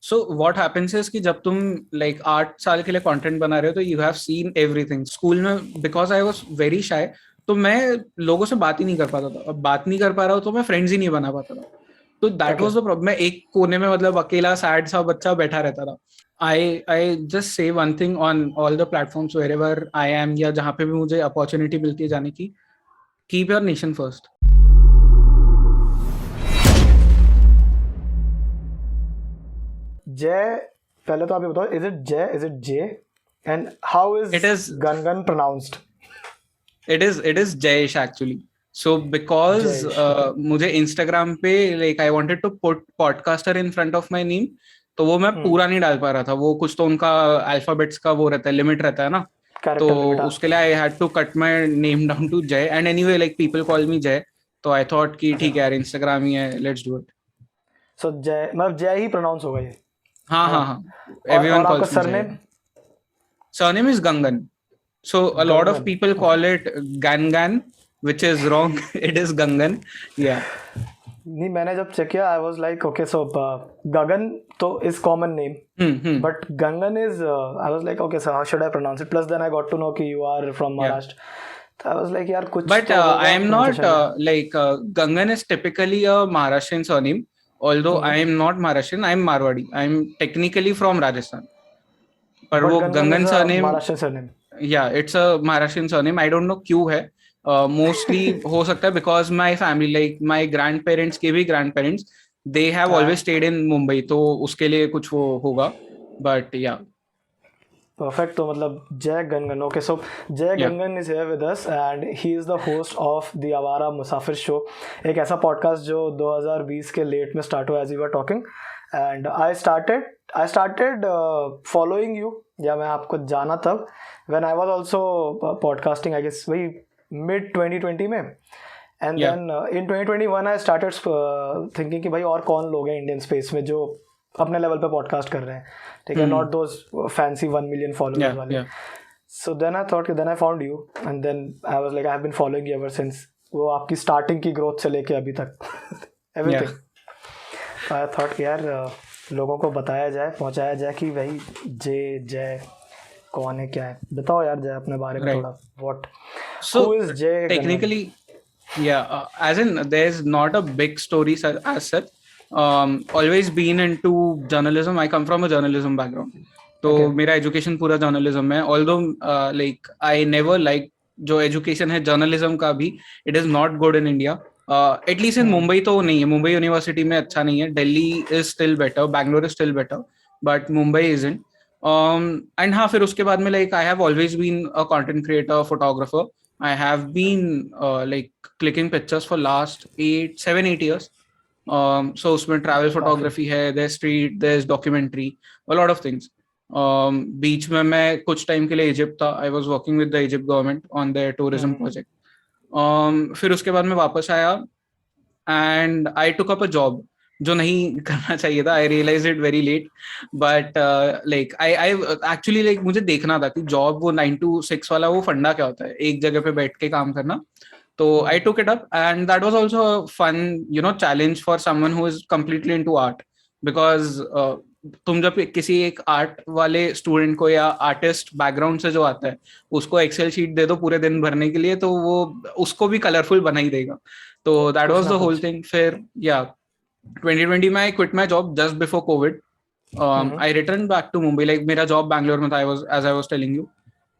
So what happens is कि जब तुम लाइक 8 साल के लिए कंटेंट बना रहे हो तो you have seen everything school में। Because I was very shy, तो मैं लोगों से बात ही नहीं कर पाता था। अब बात नहीं कर पा रहा हूँ तो मैं फ्रेंड्स ही नहीं बना पाता था। तो that Okay. Was the problem. मैं एक कोने में मतलब अकेला सैड सा बच्चा बैठा रहता था। I just say one thing on all the platforms wherever I am, या जहाँ पे भी मुझे अपॉर्चुनिटी मिलती है जाने की, कीप योर नेशन फर्स्ट। जय, पहले तो आप ये बताओ, इज इट जय, is it J, and how it is is gun pronounced? it is Jayesh actually. So because Jayesh, okay. मुझे Instagram पे like I wanted to put podcaster in front of my name, तो वो मैं हम्म। पूरा नहीं डाल पा रहा था। वो कुछ तो उनका अल्फाबेट्स का वो रहता है, लिमिट रहता है ना। तो कैरेक्टर लिमिट, हाँ। उसके लिए I had to cut my name down to Jay, and anyway like people call me Jay. तो आई थॉट कि अच्छा, ठीक है यार, इंस्टाग्राम ही है, लेट्स डू इट। सो जय मतलब जय ही प्रोनाउंस होगा ये, हाँ है ना? हाँ हाँ, और एवरीवन आपका कॉल्स मी जय। Surname? Surname is Gangan. So a lot of गंगन, people okay. call it Gangan, which is wrong. It is Gangan. Yeah. नहीं, मैंने जब चेक किया I was like okay, so Gagan तो is common name, Hmm. But Gangan is, I was like okay, so how should I pronounce it? Plus then I got to know कि you are from Yeah. Maharashtra, तो I was like यार कुछ But तो I होगा am not pronunciation में। Gangan is typically a Maharashtrian surname. Although I hmm. am not Maharashtrian, I am Marwadi. I am technically from Rajasthan. पर बट वो Gangan is Gangan a surname, Maharashtra surname. yeah, it's a Maharashtrian surname. I don't know क्यों है। Mostly हो सकता है because my family, like my grandparents के भी grandparents, they have always हाँ, stayed in Mumbai, तो उसके लिए कुछ वो होगा। But yeah, perfect. तो मतलब Jay Gangan, okay, so Jay yeah, Gangan is here with us and he is the host of the Awara Musafir show, एक ऐसा पॉडकास्ट जो 2020 के लेट में स्टार्ट हुआ, as we were talking. And I started following you, या मैं आपको जाना तब when I was also podcasting, I guess वही मिड 2020 में। And yeah. Then in 2021 I started thinking कि भाई और कौन लोग हैं इंडियन स्पेस में जो अपने लेवल पे पॉडकास्ट कर रहे हैं, ठीक है, not Hmm. Those fancy 1 million followers Yeah, वाले। yeah. So then I thought, then I found you and then I was like I have been following you ever since, वो आपकी स्टार्टिंग की ग्रोथ से लेके अभी तक Yeah. एवरीथिंग। आई थॉट कि यार लोगों को बताया जाए, पहुंचाया जाए कि भाई जय कौन है, क्या है। बताओ यार जय अपने बारे में Right. थोड़ा, व्हाट, हु So इज जय गनगन? technically, yeah, as in there's not a big story as such. Always been into journalism. I come from a journalism background. तो ओके। मेरा एजुकेशन पूरा जर्नलिज्म है। Although like I never like जो education है journalism का भी, it is not good in India. At least in Mumbai तो नहीं है। मुंबई यूनिवर्सिटी में अच्छा नहीं है। Delhi is still better, Bangalore is still better, but Mumbai is in. And हाँ, फिर उसके बाद में like I have always been a content creator, photographer. I have been like clicking pictures for last 7-8 years. So उसमें ट्रैवल काफी। फोटोग्राफी है, there street, there documentary, a lot of things. बीच में मैं कुछ टाइम के लिए इजिप्ट था। I was working with the Egypt government on their tourism project. फिर उसके बाद मैं वापस आया and I took up a job जो नहीं करना चाहिए था। I realize it very late, but like I actually like मुझे देखना था कि जॉब वो 9 to 6 वाला वो फंडा क्या होता है, एक जगह पे बैठ के काम करना। तो I took it up and that was also fun, challenge for someone who is completely into art. Because तुम जब किसी एक आर्ट वाले स्टूडेंट को या आर्टिस्ट बैकग्राउंड से जो आता है उसको एक्सेल शीट दे दो पूरे दिन भरने के लिए, तो वो उसको भी कलरफुल बना ही देगा। तो दैट कुछ वाज ना द होल कुछ। थिंग। फिर या 2020 में I quit my job just before Covid. Hmm. I return back to Mumbai. Like मेरा जॉब बैंगलोर में था, आई वाज टेलिंग यू।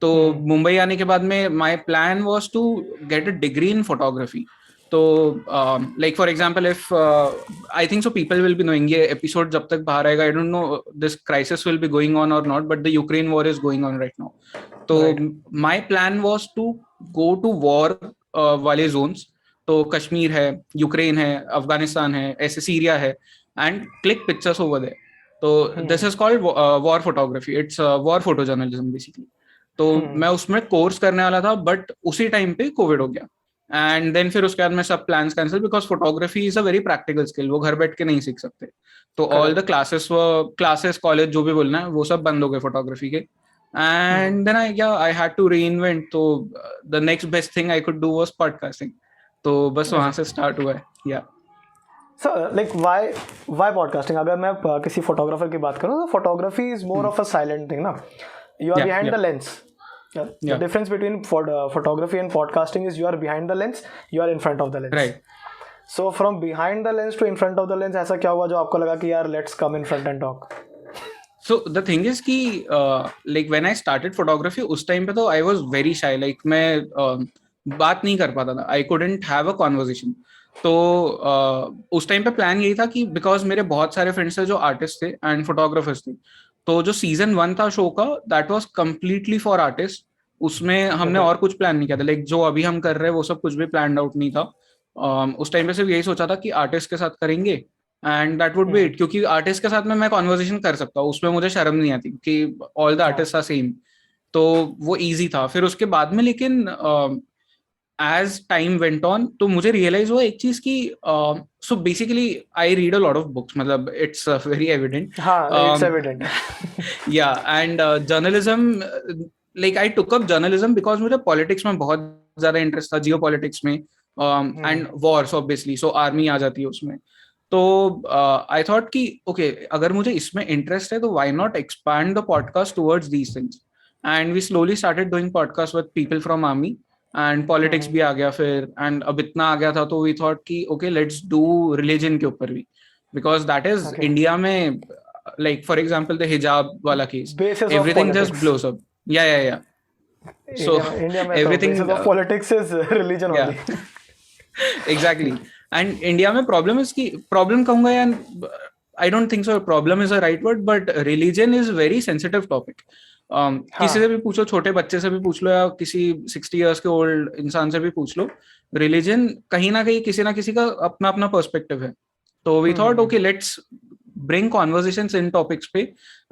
तो हम्म। मुंबई आने के बाद में my plan was to get a degree in photography. तो like for example if I think so people will be knowing, ये एपिसोड जब तक बाहर आएगा, I don't know this crisis will be going on और not, but the Ukraine war is going on right now. तो right. My plan was to go to war वाले zones. तो कश्मीर है, यूक्रेन है, अफगानिस्तान है, ऐसे सीरिया है, and click pictures over there. तो this hmm. Is called war photography, it's war photo journalism basically. तो हम्म। मैं उसमें कोर्स करने वाला था, बट उसी टाइम पे कोविड हो गया। एंड देन फिर उसके बाद में सब plans cancel, because photography is a very practical skill, वो घर बैठ के नहीं सीख सकते। तो all the correct. Classes college जो भी बोलना है वो सब बंद हो गए फोटोग्राफी के। And then I had to reinvent. तो the next best thing I could do was podcasting. तो बस वहां अरे, से स्टार्ट हुआ है। या So like why podcasting? अगर मैं किसी फोटोग्राफर की बात करूँ तो photography is more of a silent thing ना. You are Yeah, behind yeah. the lens. The Yeah. difference between photography and podcasting is you are behind the lens, you are in front of the lens. Right. So from behind the lens to in front of the lens ऐसा क्या हुआ जो आपको लगा कि यार let's come in front and talk? So the thing is कि like when I started photography उस time पे तो I was very shy, like मैं बात नहीं कर पाता था, I couldn't have a conversation. तो उस टाइम पे प्लान यही था कि बिकॉज मेरे बहुत सारे फ्रेंड्स थे जो आर्टिस्ट थे एंड फोटोग्राफर्स थे, तो जो सीजन 1 था शो का that was completely for artist. उसमें हमने और कुछ प्लान नहीं किया था, लाइक जो अभी हम कर रहे हैं वो सब कुछ भी प्लान आउट नहीं था. उस टाइम पे सिर्फ यही सोचा था कि आर्टिस्ट के साथ करेंगे and that would be it, क्योंकि आर्टिस्ट के साथ में मैं कॉन्वर्सेशन कर सकता हूँ, उसमें मुझे शर्म नहीं आती कि all the artist are same. तो वो इजी था. फिर उसके बाद में लेकिन एज टाइम वेंट ऑन तो मुझे रियलाइज हुआ एक चीज की, so basically I read a lot of books, मतलब इट्स वेरी एविडेंट. हाँ, it's evident. या and journalism, like I took up journalism because मुझे पॉलिटिक्स में बहुत ज्यादा इंटरेस्ट था, जियो पॉलिटिक्स में and wars obviously, so army आ जाती है उसमें. तो आई थॉट कि ओके अगर मुझे इसमें इंटरेस्ट है तो why not expand the podcast towards these things. And we slowly started doing podcast with people from army and politics भी आ गया फिर, एंड अब इतना आ गया था तो वी थॉट कि ओके लेट्स डू रिलीजन के ऊपर भी, बिकॉज दैट इज इंडिया में, like for example the hijab wala case, Basis of everything just politics. blows up. Yeah. So India में everything basis of politics is religion yeah. only. Exactly. And India में problem is कि problem कहूँगा या I don't think so problem is a right word, but religion is very sensitive topic. किसी से भी पूछो, छोटे बच्चे से भी पूछ लो या किसी 60 years के ओल्ड इंसान से भी पूछ लो, रिलीजन कहीं ना कहीं किसी ना किसी का अपना अपना पर्सपेक्टिव है. तो we thought okay let's bring conversations in topics पे,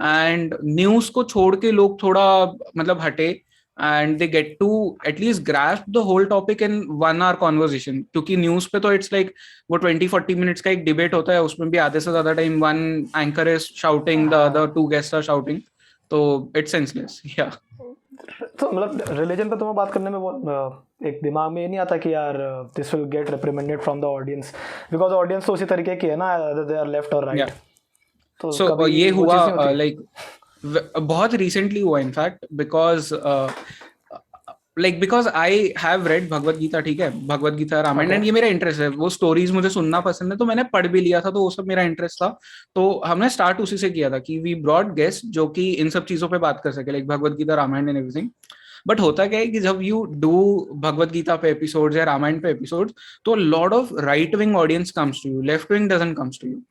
एंड न्यूज को छोड़ के लोग थोड़ा मतलब हटे and they get to at least grasp the whole topic in 1 hour conversation. क्योंकि न्यूज पे तो इट्स लाइक वो 20-40 minutes का एक डिबेट होता है, उसमें भी आधे से ज्यादा time one anchor is shouting, the other 2 guests are shouting, तो इट्स सेंसलेस. या तो मतलब रिलीजन पे तुम्हें बात करने में वो एक दिमाग में ये नहीं आता कि यार this will get reprimanded from the audience, because audience तो उसी तरीके की है ना, दे आर लेफ्ट और राइट. तो सो ये हुआ लाइक बहुत रिसेंटली हुआ in fact, because like because I have read Bhagavad Gita, ठीक है, भगवत गीता रामायण, एंड ये मेरा इंटरेस्ट है, वो स्टोरीज मुझे सुनना पसंद है, तो मैंने पढ़ भी लिया था, तो वो सब मेरा इंटरेस्ट था. तो हमने स्टार्ट उसी से किया था कि वी ब्रॉट गेस्ट जो कि इन सब चीजों पे बात कर सके, like Bhagavad Gita Ramayana and everything. But होता क्या है कि जब यू डू भगवत गीता पे एपिसोड्स या रामायण पे एपिसोड्स, तो lot of right wing audience comes to you, left wing doesn't comes to you.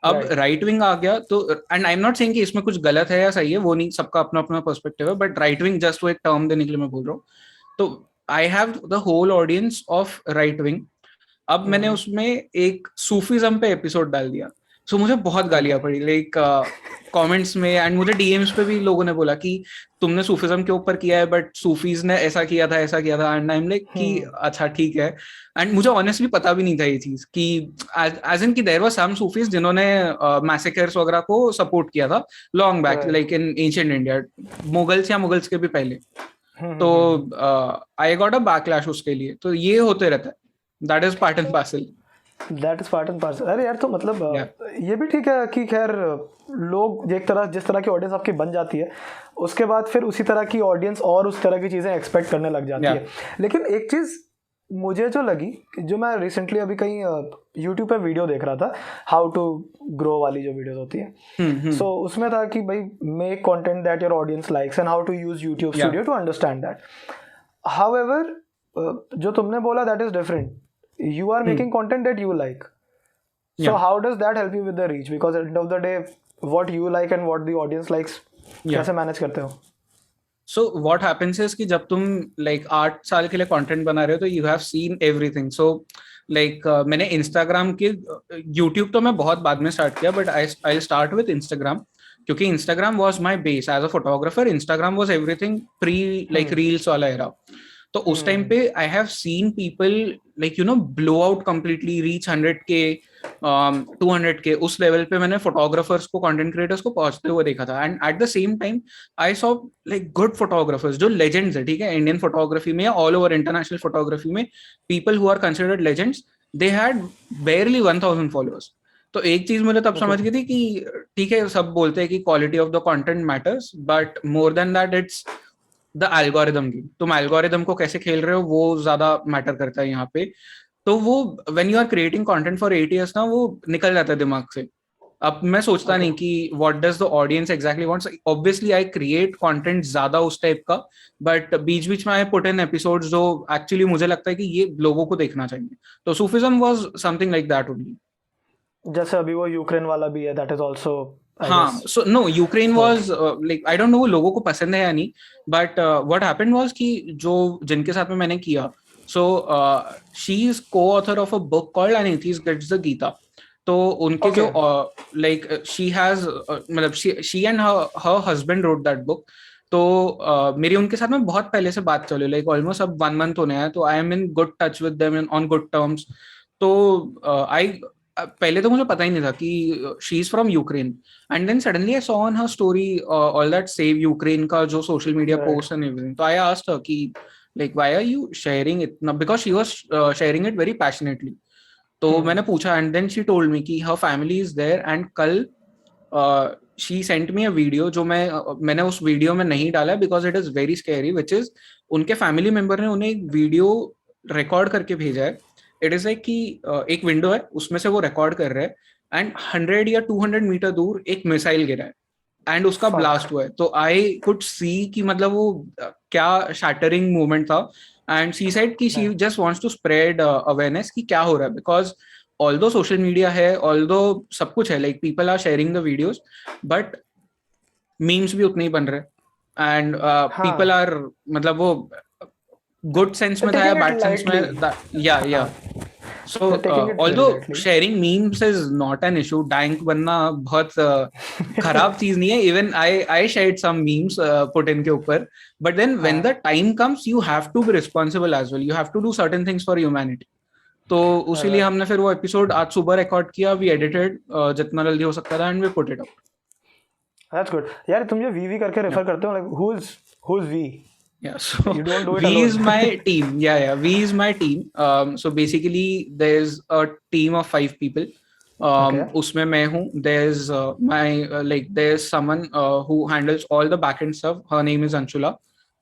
अब राइट विंग आ गया तो, and I am not saying कि इसमें कुछ गलत है या सही है, वो नहीं, सबका अपना अपना पर्सपेक्टिव है, बट राइट विंग जस्ट वो एक टर्म देने के लिए मैं बोल रहा हूँ. तो I have the whole audience of right wing. अब मैंने उसमें एक सूफीज्म पे एपिसोड डाल दिया, सो मुझे बहुत गालियां पड़ी, लाइक कमेंट्स में, एंड मुझे डीएम्स पे भी लोगों ने बोला कि तुमने सूफीज्म के ऊपर किया है बट सूफीज ने ऐसा किया था, एंड आई एम लाइक कि अच्छा ठीक है. एंड मुझे ऑनेस्टली पता भी नहीं था ये चीज कि एज इन कि देयर वर सम सूफीज जिन्होंने मैसेकर्स वगैरह को सपोर्ट किया था long back, like in ancient India, Mughals के भी पहले. तो आई गॉट अ बैकलैश उसके लिए. तो ये होते रहता है, that is part and parcel. अरे यार, तो मतलब ये भी ठीक है कि खैर लोग एक तरह जिस तरह की ऑडियंस आपकी बन जाती है, उसके बाद फिर उसी तरह की ऑडियंस और उस तरह की चीज़ें एक्सपेक्ट करने लग जाती है. लेकिन एक चीज़ मुझे जो लगी, जो मैं रिसेंटली अभी कहीं यूट्यूब पे वीडियो देख रहा था, हाउ टू ग्रो वाली जो वीडियोस होती है, सो उसमें था कि भाई make content that your audience likes and how to use YouTube studio to understand that. However जो तुमने बोला that is different. You are making content that you like. So how does that help you with the reach? Because at the end of the day, what you like and what the audience likes, कैसे manage करते हो? So what happens is कि जब तुम like 8 साल के लिए content बना रहे हो तो you have seen everything. So like मैंने Instagram के YouTube तो मैं बहुत बाद में start किया, but I'll start with Instagram, क्योंकि Instagram was my base as a photographer. Instagram was everything pre like reels वाला era. तो उस टाइम पे आई have seen people like you know blow out completely, reach 100K 200K, उस level पे मैंने photographers को, content creators को पहुंचते हुए देखा था. And at the same time I saw like good photographers जो लेजेंड्स है, ठीक है, इंडियन फोटोग्राफी में या ऑल ओवर इंटरनेशनल फोटोग्राफी में, people who are considered legends, they had barely 1000 followers. तो एक चीज मुझे तब समझ Okay. गई थी कि ठीक है, सब बोलते हैं कि quality of the content matters, but more than that it's the algorithm की. तुम एल्गोरिदम को कैसे खेल रहे हो वो ज्यादा मैटर करता है यहाँ पे. तो वो when you are creating content for 8 years ना, वो निकल जाता है दिमाग से. अब मैं सोचता Okay. नहीं कि what does the audience exactly wants. Obviously I create content ज्यादा उस टाइप का, बट बीच बीच में आई पुट इन एपिसोड्स जो एक्चुअली मुझे लगता है कि ये लोगों को देखना चाहिए. तो Sufism was something like that only. जैसे अभी वो यूक्रेन वाला भी है, दैट इज आल्सो आई हाँ, guess. So no, Ukraine So, was like, I don't know वो लोगों को पसंद है या नहीं, बट व्हाट हैपेंड वाज कि जो जिनके साथ में मैंने किया, so she is coauthor of a book called an atheist gets the Gita. तो उनके जो okay. लाइक शी हैज मतलब she and her husband wrote that book. तो मेरी उनके साथ में बहुत पहले से बात चली, लाइक ऑलमोस्ट अब 1 month होने हैं. तो I am in good touch with them on good terms. तो आई पहले तो मुझे पता ही नहीं था कि she is from Ukraine. And then suddenly I saw on her story all that save Ukraine का जो social media Right. Post and everything. तो आई आस्क्ड हर कि like why are you sharing it, because she was sharing it very passionately. तो मैंने पूछा and then she told me कि her family is there. And कल she sent me a video जो मैंने उस video में नहीं डाला because it is very scary, which is उनके फैमिली मेंबर ने उन्हें एक वीडियो रिकॉर्ड करके भेजा है. इट इज लाइक कि एक विंडो है, उसमें से वो रिकॉर्ड कर रहे हैं एंड 100 या 200 मीटर दूर एक मिसाइल गिरा है एंड उसका Fuck. ब्लास्ट हुआ है. तो आई कुड सी कि मतलब वो क्या शैटरिंग मोमेंट था. एंड शी सेड कि she just wants to spread awareness कि क्या हो रहा है, बिकॉज ऑल्दो सोशल मीडिया है, ऑल्दो सब कुछ है, like people are sharing the videos, but memes भी उतने ही बन रहे. एंड पीपल हाँ. आर मतलब वो गुड सेंस में था या Taking it बैड सेंस में, lightly. या. हाँ. So, They're taking it very although lightly. sharing memes is not an issue, dank बनना बहुत खराब चीज नहीं है. Even I shared some memes put in के ऊपर, but then when the time comes, you have to be responsible as well. You have to do certain things for humanity. तो उसी लिए Right. हमने फिर वो एपिसोड आज सुबह रिकॉर्ड किया, वी एडिटेड जितना जल्दी हो सकता था, and we put it out. That's good. यार तुम जो वीवी करके रेफर करते हो, like who's we? Yeah, so You don't do it V alone. is my team. Yeah, V is my team. So basically, there's a team of 5 people. Okay. उसमें मैं हूँ. There's my like there's someone who handles all the backend stuff. Her name is Anshula.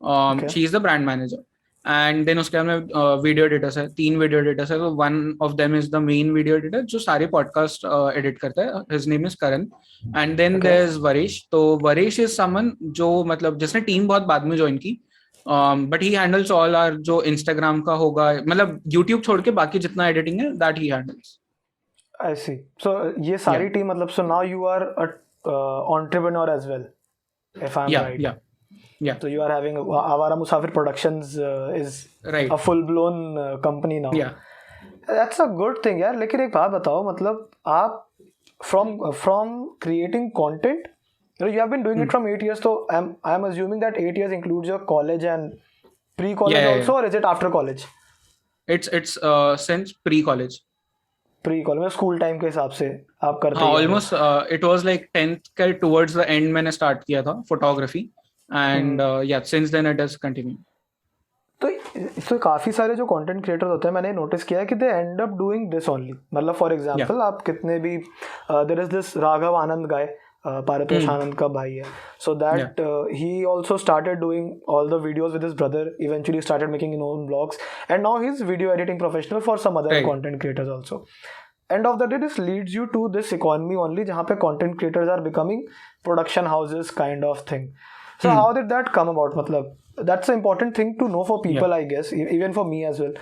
Okay. She is the brand manager. And then उसके बाद में video editors है, 3 video editors है. तो one of them is the main video editor जो सारे podcast edit करता है. His name is Karan. And then Okay. There is Varesh. तो वरेश इज समवन जो मतलब जिसने टीम बहुत बाद में ज्वाइन की, बट ही हैंडल्स ऑल आर जो इंस्टाग्राम का होगा, मतलब यूट्यूब छोड़ के बाकी जितना एडिटिंग है that he handles. I see. So ये सारी टीम मतलब, so now you are a entrepreneur as well, if I'm right. Yeah. So you are having Awara Musafir Productions is Right. a full blown company now. Yeah. That's a good thing यार. लेकिन एक बात बताओ, मतलब आप from creating content, you have been doing it from 8 years. So I'm assuming that 8 years includes your college and pre-college Yeah. also, or is it after college? It's since pre-college. Pre-college में school time के हिसाब से आप करते हाँ, ही आ रहे हो. Almost it was like 10th के टुवर्ड्स द एंड मैंने स्टार्ट किया था फोटोग्राफी. एंड या since then it has continue. तो काफ़ी सारे जो कंटेंट क्रिएटर्स होते हैं, मैंने नोटिस किया है कि they end up doing this only. मतलब फॉर एग्जांपल आप कितने भी, there is this Raghav Anand guy, Paritosh Anand का भाई है. So that he also started doing all the videos with his brother, eventually started making in own blogs, and now he is video editing professional for some other content creators also. End of the day, this leads you to this economy only, जहाँ पे content creators are becoming production houses kind of thing. So how did that come about? मतलब that's an important thing to know for people, I guess, even for me as well.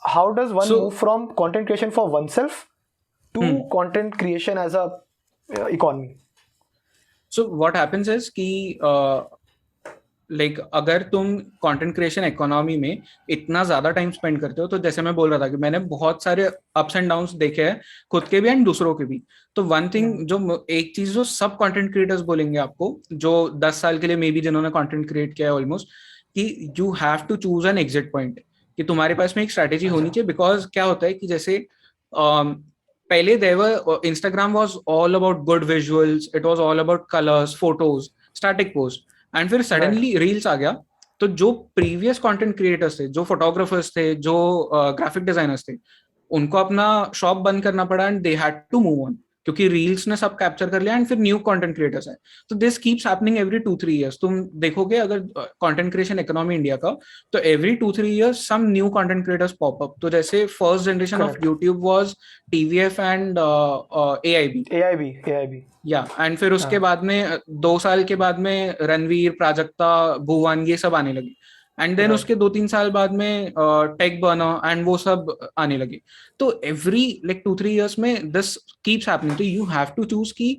How does one move from content creation for oneself to content creation as a economy? So what happens is कि like अगर तुम content creation economy में इतना ज्यादा time spend करते हो, तो जैसे मैं बोल रहा था कि मैंने बहुत सारे अप्स एंड डाउन्स देखे हैं, खुद के भी एंड दूसरों के भी. तो वन थिंग जो एक चीज जो सब कंटेंट क्रिएटर्स बोलेंगे आपको, जो 10 साल के लिए मे बी जिन्होंने कंटेंट क्रिएट किया है ऑलमोस्ट, कि you have to choose an exit point, कि तुम्हारे पास में एक स्ट्रेटेजी होनी चाहिए. बिकॉज क्या होता है कि जैसे पहले there Instagram was all about good visuals, it was all about colours, photos, static post. And फिर सडनली रील्स आ गया. तो जो प्रीवियस कंटेंट क्रिएटर्स थे, जो फोटोग्राफर्स थे, जो ग्राफिक डिजाइनर्स थे, उनको अपना शॉप बंद करना पड़ा and they had to move on, क्योंकि रील्स ने सब कैप्चर कर लिया एंड फिर न्यू कंटेंट क्रिएटर्स है. तो this keeps happening every 2-3 years. तुम देखोगे अगर कंटेंट क्रिएशन इकोनॉमी इंडिया का, तो every 2-3 years some new content creators pop up. तो जैसे first generation of Correct. YouTube was TVF and AIB. या एंड फिर उसके हाँ. बाद में 2 साल के बाद में रणवीर, प्राजक्ता, भुवन ये सब आने लगे. And then Right. उसके 2-3 साल बाद में टेक बर्नर एंड वो सब आने लगे. तो एवरी लाइक 2-3 years में दिस कीप्स हैपनिंग. तो यू हैव टू चूज की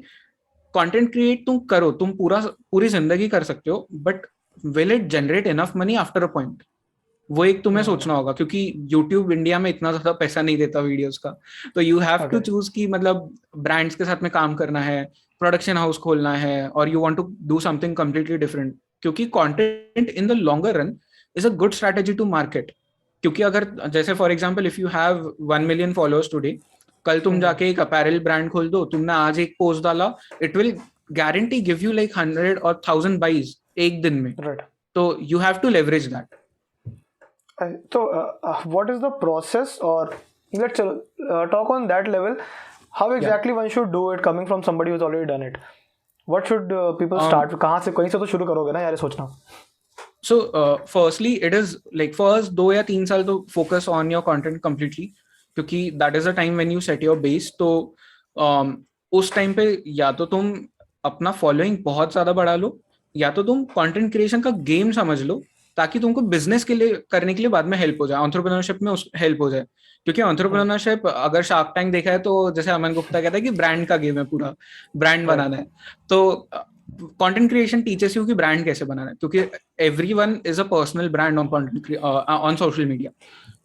कंटेंट क्रिएट तुम करो, तुम पूरी जिंदगी कर सकते हो, but will it generate enough money after a point, वो एक तुम्हें सोचना होगा. क्योंकि YouTube इंडिया में इतना ज्यादा पैसा नहीं देता वीडियोस का. तो you have to Okay. Choose की मतलब ब्रांड्स के साथ में काम करना है, प्रोडक्शन हाउस खोलना है, और you want to do something completely different. क्योंकि content in the longer run is a good strategy to market. क्योंकि अगर जैसे for example if you have 1 million followers today, कल तुम जाके एक अपैरल ब्रांड खोल दो, तुमने आज एक पोस्ट डाला, it will guarantee give you like 100 or 1000 buys एक दिन में. Right. तो you have to leverage that. So, what is the process, or let's talk on that level? How exactly one should do it, coming from somebody who's already done it? What should people start? कहाँ से, कहीं से तो शुरू करोगे ना यार, ये सोचना. So, firstly, it is like first 2 या 3 साल तो focus on your content completely, क्योंकि that is the time when you set your base. तो उस टाइम पे या तो तुम अपना फॉलोइंग बहुत ज्यादा बढ़ा लो, या तो तुम कंटेंट क्रिएशन का गेम समझ लो, ताकि तुमको बिजनेस के लिए करने के लिए बाद में हेल्प हो जाए, एंटरप्रेन्योरशिप में हेल्प हो जाए. क्योंकि एंटरप्रेन्योरशिप अगर शार्क टैंक देखा है तो जैसे अमन गुप्ता कहता है कि ब्रांड का गेम है, पूरा ब्रांड बनाना है. तो कंटेंट क्रिएशन टीचर्स यू कि ब्रांड कैसे बनाना है, क्योंकि everyone is a personal brand on content on social media.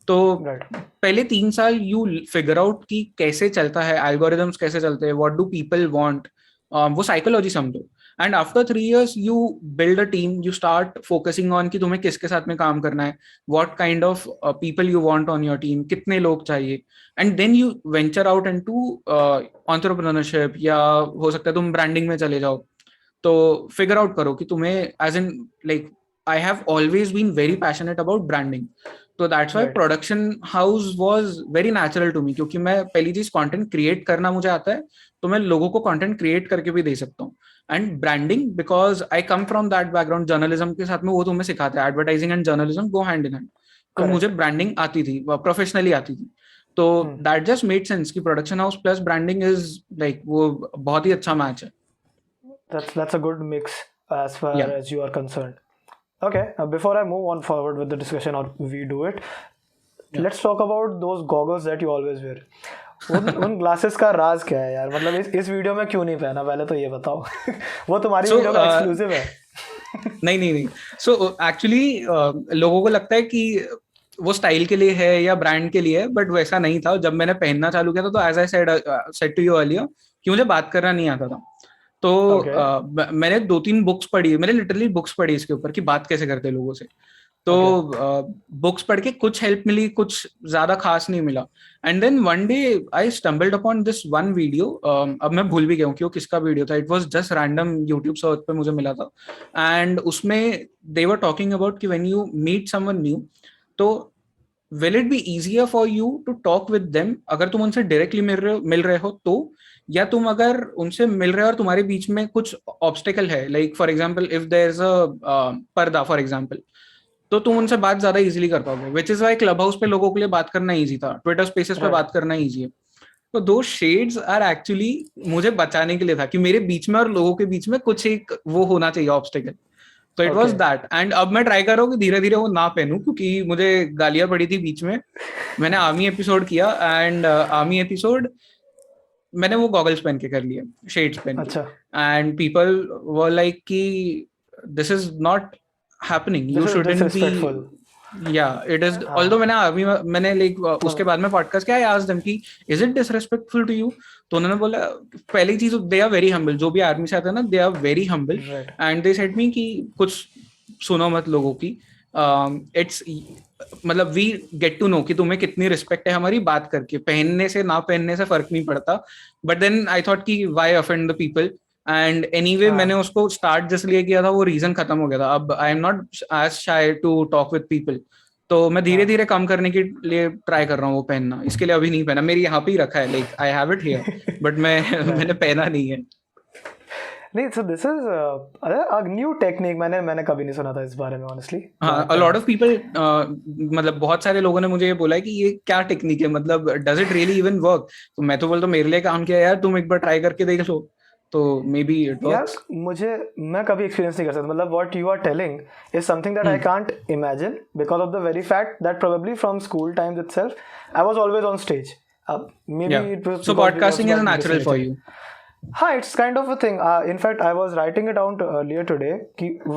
तो पहले 3 साल यू फिगर आउट कि कैसे चलता है, एल्गोरिदम्स कैसे चलते हैं, व्हाट डू पीपल वांट, वो साइकोलॉजी समझो. And after 3 years you build a team, you start focusing on कि तुम्हें किसके साथ में काम करना है, what kind of people you want on your team, कितने लोग चाहिए. And then you venture out into entrepreneurship, या हो सकता है तुम ब्रांडिंग में चले जाओ. तो फिगर आउट करो कि तुम्हें as in like I have always been very passionate about branding. तो that's why production house was very natural to me, क्योंकि मैं पहली चीज कंटेंट क्रिएट करना मुझे आता है, तो मैं लोगों को कंटेंट क्रिएट करके भी दे सकता हूँ. And branding because I come from that background, journalism के साथ में वो तुम्हें सिखाते हैं, advertising and journalism go hand in hand. तो मुझे ब्रांडिंग आती थी, प्रोफेशनली आती थी. तो दैट जस्ट मेड सेंस कि production house plus branding is like वो बहुत ही अच्छा मैच है. That's a good mix as far as you are concerned. Okay, before I move on forward with the discussion, or we do it, let's talk about those goggles that you always wear. उन glasses का राज क्या है यार, मतलब इस video में क्यों नहीं पहना, पहले तो ये बताओ. वो तुम्हारी वीडियो का एक्सक्लूसिव है. नहीं. सो एक्चुअली लोगों को लगता है कि वो स्टाइल के लिए है या ब्रांड के लिए है, बट वैसा नहीं था. जब मैंने पहनना चालू किया था, तो as I said to you earlier कि मुझे बात करना नहीं आता था. तो मैंने 2-3 बुक्स पढ़ी, मैंने लिटरली बुक्स पढ़ी इसके ऊपर कि बात कैसे करते हैं लोगों से. तो बुक्स पढ़ के कुछ हेल्प मिली, कुछ ज्यादा खास नहीं मिला. And then one day I stumbled upon this one video. अब मैं भूल भी गया हूँ कि वो किसका वीडियो था. It was just random YouTube search पे मुझे मिला था. एंड उसमें दे वर टॉकिंग अबाउट कि when you meet someone new, तो will it be easier for you to talk with them अगर तुम उनसे डायरेक्टली मिल रहे हो, तो या तुम अगर उनसे मिल रहे हो और तुम्हारे बीच में कुछ ऑब्स्टिकल है, like for example if there is a पर्दा फॉर एग्जांपल, तो तुम उनसे बात ज्यादा इजीली कर पाओगे. Which is why Clubhouse पे लोगों के लिए बात करना इजी था, ट्विटर स्पेसेस पे बात करना इजी है. तो दो शेड्स आर एक्चुअली मुझे बचाने के लिए था कि मेरे बीच में और लोगों के बीच में कुछ एक वो होना चाहिए ऑब्स्टिकल. तो इट वाज दैट. एंड अब मैं ट्राई कर रहा हूँ कि धीरे धीरे वो ना पहनूं, क्योंकि मुझे गालियां पड़ी थी बीच में. मैंने आर्मी एपिसोड किया एंड आर्मी एपिसोड मैंने वो गॉगल्स पहन के कर लिए, शेड्स पहन के. एंड पीपल वर लाइक कि this is not happening, you shouldn't be. Yeah it is, although मैंने लाइक उसके बाद में पॉडकास्ट किया, आई आस्क्ड देम कि is it disrespectful to you. तो उन्होंने बोला पहली चीज दे आर वेरी हम्बल, जो भी आर्मी से आते हैं ना they are very humble. And they said me कि कुछ सुनो मत लोगों की, इट्स मतलब वी गेट टू नो कि तुम्हें कितनी रिस्पेक्ट है हमारी बात करके, पहनने से ना पहनने से फर्क नहीं पड़ता. बट देन आई थॉट कि why offend the people. And anyway मैंने उसको स्टार्ट जिसलिए किया था वो रीजन खत्म हो गया था. अब I am not as shy to talk with people. तो मैं धीरे धीरे कम करने के लिए ट्राई कर रहा हूँ वो पहनना. इसके लिए अभी नहीं पहना, मेरी यहाँ पे ही रखा है, like I have it here, but मैंने पहना नहीं है. नहीं, so this is a new technique. मैंने कभी नहीं सुना था इस बारे में honestly. हाँ, a lot of people मतलब बहुत सारे लोगों ने मुझे ये बोला है कि ये क्या टेक्निक है, मतलब does it really even work. तो मैं तो बोलता हूँ मेरे लिए काम किया यार, तुम एक बार ट्राई करके देख लो, तो मे बी इट वर्क्स. मैं कभी एक्सपीरियंस नहीं कर सकता. मतलब what you are telling is something that I can't imagine because of the very fact that probably from school times itself I was always on stage. Maybe it was so podcasting is natural for you. हाँ, it's kind of a thing. In fact, I was writing it down earlier today.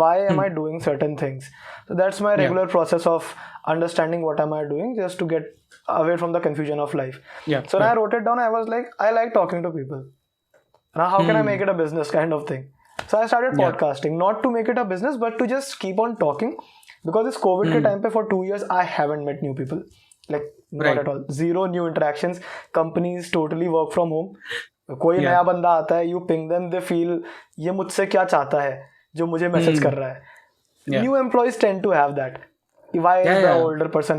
Why am I doing certain things? So that's my regular process of understanding what am I doing, just to get away from the confusion of life. So when I wrote it down, I was like, I like talking to people. Now, how can I make it a business kind of thing? So I started podcasting, not to make it a business, but to just keep on talking. Because this COVID time pe for 2 years, I haven't met new people. Like, not at all. Zero new interactions. Companies totally work from home. कोई नया बंदा आता है, you ping them, they feel ये मुझसे क्या चाहता है जो मुझे मैसेज कर रहा है. New employees tend to have that. Why is the older person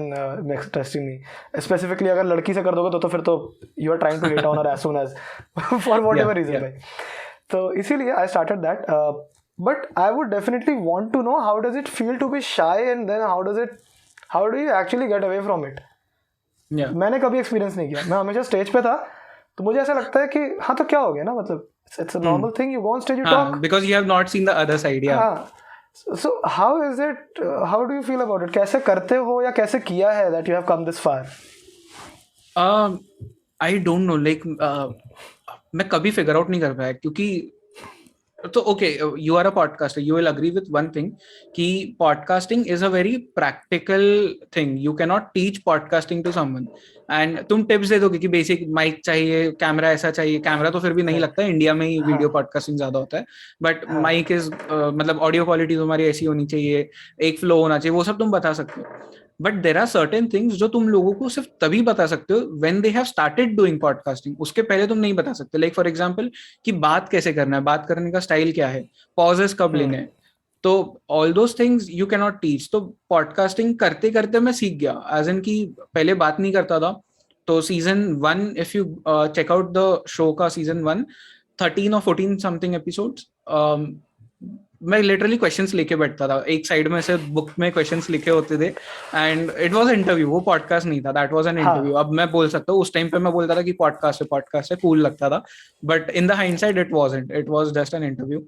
testing me? Specifically अगर लड़की से कर दोगे तो फिर तो you are trying to hit on her as soon as for whatever reason भाई. तो इसीलिए I started that. But I would definitely want to know how does it feel to be shy, and then how do you actually get away from it. मैंने कभी experience नहीं किया. मैं हमेशा stage पे था, तो मुझे ऐसा लगता है कि हाँ तो क्या हो गया ना, मतलब it's a normal thing. You go on stage, you talk, because you have not seen the other side. So how is it, how do you feel about it? कैसे करते हो या कैसे किया है that you have come this far? I don't know, like मैं कभी figure out नहीं कर पाया, क्योंकि तो okay, you are a podcaster, you will agree with one thing कि podcasting is a very practical thing. You can not teach podcasting to someone. And तुम tips दे दोगे कि बेसिक माइक चाहिए, कैमरा ऐसा चाहिए. कैमरा तो फिर भी नहीं लगता है, इंडिया में ही वीडियो पॉडकास्टिंग ज्यादा होता है. बट माइक इज मतलब ऑडियो क्वालिटी तुम्हारी ऐसी होनी चाहिए, एक फ्लो होना चाहिए, वो सब तुम बता सकते हो. But there are certain things जो तुम लोगों को सिर्फ तभी बता सकते हो when they have started doing podcasting. उसके पहले तुम नहीं बता सकते. लाइक फॉर एग्जांपल कि बात कैसे करना है, बात करने का स्टाइल क्या है, पॉजेस कब लेने हैं. तो all those things you can not teach. तो पॉडकास्टिंग करते करते मैं सीख गया. एज इन की पहले बात नहीं करता था. तो season 1, if you check out the show का सीजन 1, 13 और 14 समथिंग एपिसोड्स, मैं लिटरली क्वेश्चंस लेके बैठता था. एक साइड में से बुक में क्वेश्चंस लिखे होते थे, एंड इट वाज इंटरव्यू. वो पॉडकास्ट नहीं था, दैट वाज एन इंटरव्यू. अब मैं बोल सकता हूँ, उस टाइम पे मैं बोलता था कि पॉडकास्ट है, कूल लगता था. But in the hindsight it wasn't, it was just an interview.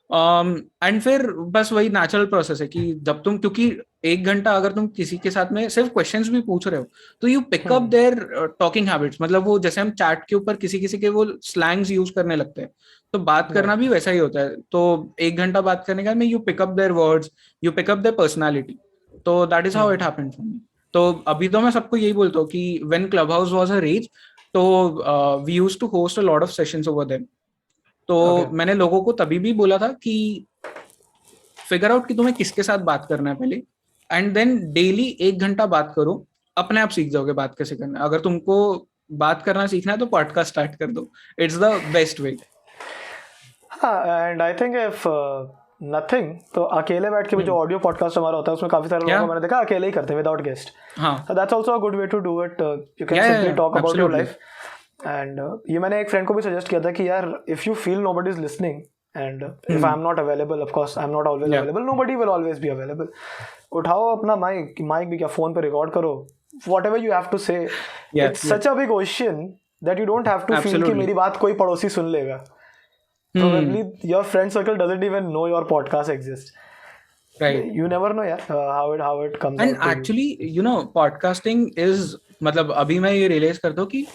And फिर बस वही नेचुरल प्रोसेस है कि जब तुम, क्योंकि 1 घंटा अगर तुम किसी के साथ में सिर्फ क्वेश्चंस भी पूछ रहे हो, तो you pick up their talking habits. मतलब वो जैसे हम चैट के ऊपर किसी किसी के वो स्लैंग्स यूज करने लगते हैं, तो बात करना भी वैसा ही होता है. तो 1 घंटा बात करने के बाद में you pick up their words, you pick up their personality. तो that is how it happened for me. तो अभी तो मैं सबको यही बोलता हूँ कि when Clubhouse was a rage, तो we used to host a lot of sessions over there. तो मैंने लोगों को तभी भी बोला था कि फिगर आउट कि तुम्हें किसके साथ बात करना है पहले, एंड देन डेली 1 घंटा बात करो. अपने आप सीख जाओगे बात कैसे करना है. अगर तुमको बात करना सीखना है तो पॉडकास्ट स्टार्ट कर दो. It's the best way. And I think if nothing, तो अकेले बैठ के भी जो ऑडियो पॉडकास्ट हमारा होता है उसमें काफी सारे लोगों को मैंने देखा अकेले ही करते हैं without guest. So that's also a good way to do it. You can simply talk about your life. And ये मैंने एक फ्रेंड को भी सजेस्ट किया था कि यार if you feel nobody is listening, and if I'm not available, of course I'm not always available, nobody will always be available. उठाओ अपना माइक भी क्या, फोन पे रिकॉर्ड करो, whatever you have to say. It's such a big ocean that you don't have to feel कि मेरी बात कोई पड़ोसी सुन लेगा. Probably your friend circle doesn't even know your podcast exists. Right. You never know how it comes out. And actually, you know, podcasting is, मतलब अभी मैं ये रियलाइज करता हूँ कि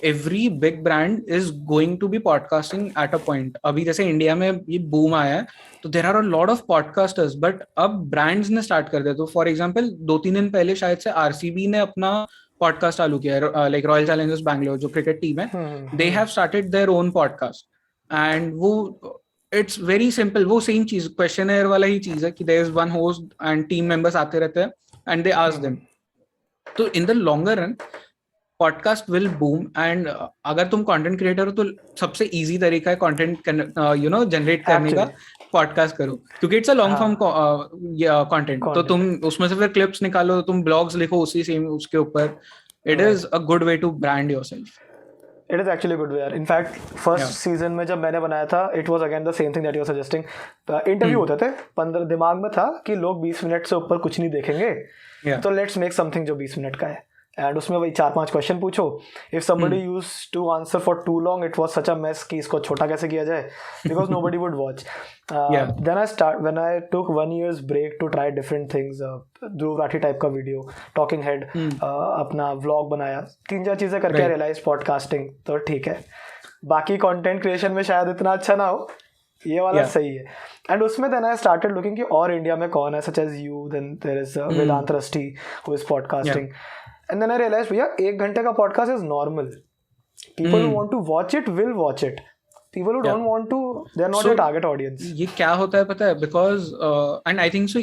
every big brand is going to be podcasting at a point. अभी जैसे India में ये बूम आया है, तो there are a lot of podcasters, but अब brands ने स्टार्ट कर दिया. तो फॉर एग्जांपल 2-3 दिन पहले शायद से आरसीबी ने अपना पॉडकास्ट चालू किया है, लाइक रॉयल चैलेंजर्स बैंगलोर जो क्रिकेट टीम है, they have started their own podcast. and वो इट्स वेरी सिंपल. वो सेम चीज, क्वेश्चनर वाला ही चीज है कि there is one host and team members आते रहते हैं एंड दे आस्क देम. तो in the longer run podcast will boom. And अगर तुम कंटेंट क्रिएटर हो तो सबसे इजी तरीका है कंटेंट जनरेट करने का पॉडकास्ट करो, क्योंकि it's a long form content. तो Content. तुम उसमें से फिर क्लिप्स निकालो, तुम ब्लॉग्स लिखो उसी सेम उसके ऊपर। It Right. Is a good way to brand yourself. It is actually a good way यार. In fact, first Yeah. season में जब मैंने बनाया था, it was again the same thing that you were suggesting. Interview होते थे, 15 दिमाग में था कि लोग 20 मिनट से ऊपर कुछ नहीं देखेंगे, Yeah. तो लेट्स मेक समथिंग जो 20 मिनट का है. एंड उसमें वही 4-5 क्वेश्चन पूछो. If somebody used to answer for too long, it was such a mess कि इसको छोटा कैसे किया जाए, because nobody would watch. Yeah. Then when I took 1 year's break to try different things, Dhruv Rathee type का वीडियो, टॉकिंग हेड, अपना vlog बनाया, 3-4 चीजें करके Right. रियलाइज पॉडकास्टिंग तो ठीक है, बाकी कंटेंट क्रिएशन में शायद इतना अच्छा ना हो, ये वाला Yeah. सही है. एंड उसमें देन आई स्टार्टेड लुकिंग कि और इंडिया में कौन है, such as you, then there is Vedant Rusty who is podcasting. And then I realize भैया 1 घंटे का podcast is normal. People who want to watch it will watch it. People who don't want to, they are not your target audience. ये क्या होता है पता है, because and I think so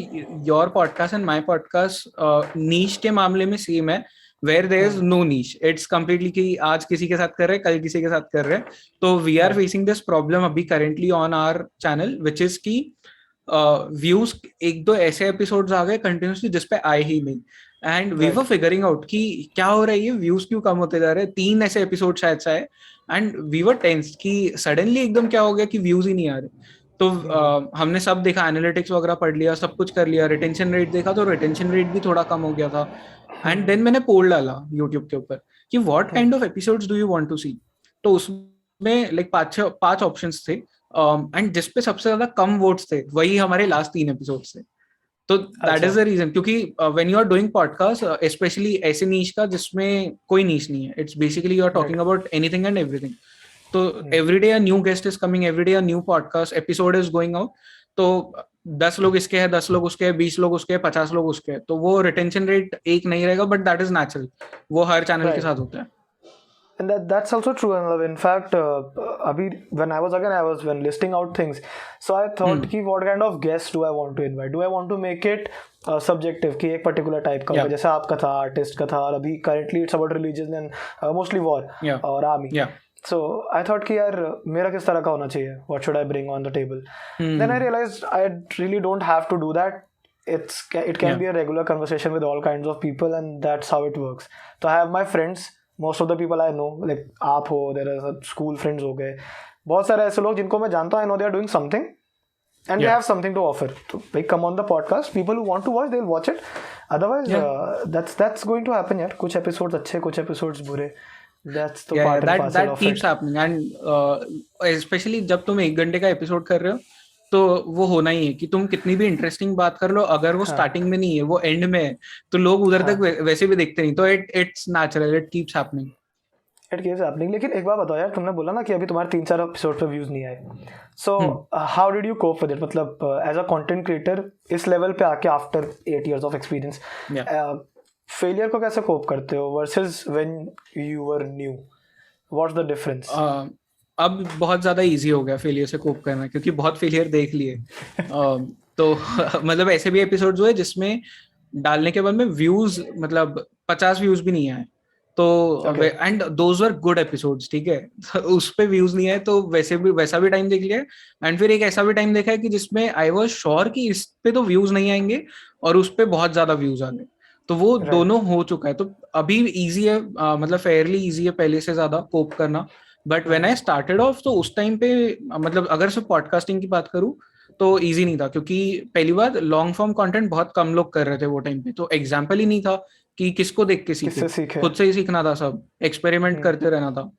your podcast and my podcast niche के मामले में same है, where there is no niche. It's completely कि आज किसी के साथ कर रहे हैं, कल किसी के साथ कर रहे हैं. तो we are facing this problem अभी currently on our channel, which is की व्यूज 1-2 ऐसे एपिसोड्स आ गए कंटिन्यूसली जिस पे आए ही नहीं. And we were figuring out कि क्या हो रहा है, ये व्यूज क्यों कम होते जा रहे हैं. 3 ऐसे एपिसोड शायद से आए एंड वी वर टेंस्ड कि सडनली एकदम क्या हो गया कि व्यूज ही नहीं आ रहे. तो हमने सब देखा, एनालिटिक्स वगैरह पढ़ लिया, सब कुछ कर लिया, रिटेंशन रेट देखा तो रिटेंशन रेट भी थोड़ा कम हो गया था. एंड देन मैंने पोल डाला यूट्यूब के ऊपर कि what kind of episodes do you want to see. तो उसमें लाइक 5 ऑप्शंस थे एंड जिसपे सबसे ज्यादा कम वोट्स थे वही हमारे लास्ट 3 एपिसोड्स थे. तो दैट इज द रीजन, क्योंकि when you are doing podcast specially ऐसे नीश का जिसमें कोई नीश नहीं है, it's basically you are talking about anything and everything. तो every day a new guest is coming, every day a new podcast episode is going out. तो 10 लोग इसके हैं, 10 लोग उसके हैं, 20 लोग उसके हैं, 50 लोग उसके हैं. तो वो रिटेंशन रेट एक नहीं रहेगा, बट दैट इज नेचुरल, वो हर चैनल के साथ होता है. And that's also true. And in fact, abhi, when I was listing out things, so I thought कि what kind of guests do I want to invite? Do I want to make it subjective कि एक particular type का, जैसे आपका था artist का था, और अभी currently it's about religion and mostly war और army. So I thought कि यार मेरा किस तरह का होना चाहिए? What should I bring on the table? Then I realized I really don't have to do that. It can be a regular conversation with all kinds of people, and that's how it works. So I have my friends. Most of the people I know, like आप हो, there are school friends हो गए, बहुत सारे ऐसे लोग जिनको मैं जानता हूँ, I know they are doing something and they have something to offer. So they come on the podcast. People who want to watch, they'll watch it. Otherwise, that's going to happen यार. कुछ episodes अच्छे, कुछ episodes बुरे. That's the part and parcel of it. That keeps happening, and especially जब तुम 1 घंटे का episode कर रहे हो तो वो होना ही है कि तुम कितनी भी इंटरेस्टिंग बात कर लो, अगर वो स्टार्टिंग में नहीं है, वो एंड में है, तो लोग उधर तक वैसे भी देखते नहीं. तो it's natural, it keeps happening. लेकिन एक बात बताओ यार, तुमने बोला ना कि अभी तुम्हारे 3-4 एपिसोड पे व्यूज नहीं आए. So how did you cope with it? मतलब एज अ कंटेंट क्रिएटर इस लेवल पे आके after 8 years of experience, failure को कैसे कोप करते हो versus when you were new? What's the difference? अब बहुत ज्यादा इजी हो गया फेलियर से कोप करना, क्योंकि बहुत फेलियर देख लिए. तो मतलब ऐसे भी एपिसोड्स हुए जिसमें डालने के बाद में व्यूज मतलब 50 व्यूज भी नहीं आए. तो and those were good episodes, ठीक है. उस पे व्यूज नहीं आए तो वैसा भी टाइम देख लिया. एंड फिर एक ऐसा भी टाइम देखा है कि जिसमें आई वाज श्योर कि इस पे तो व्यूज नहीं आएंगे और उस पे बहुत ज्यादा व्यूज आ गए. तो वो दोनों हो चुका है. तो अभी इजी है, मतलब फेयरली इजी है पहले से ज्यादा कोप करना. But when I started off, तो उस टाइम पे मतलब अगर सिर्फ पॉडकास्टिंग की बात करूं तो इजी नहीं था, क्योंकि पहली बार लॉन्ग फॉर्म कंटेंट बहुत कम लोग कर रहे थे वो टाइम पे. तो एग्जाम्पल ही नहीं था कि किसको देख के सीखे, खुद से ही सीखना था, सब एक्सपेरिमेंट करते रहना था.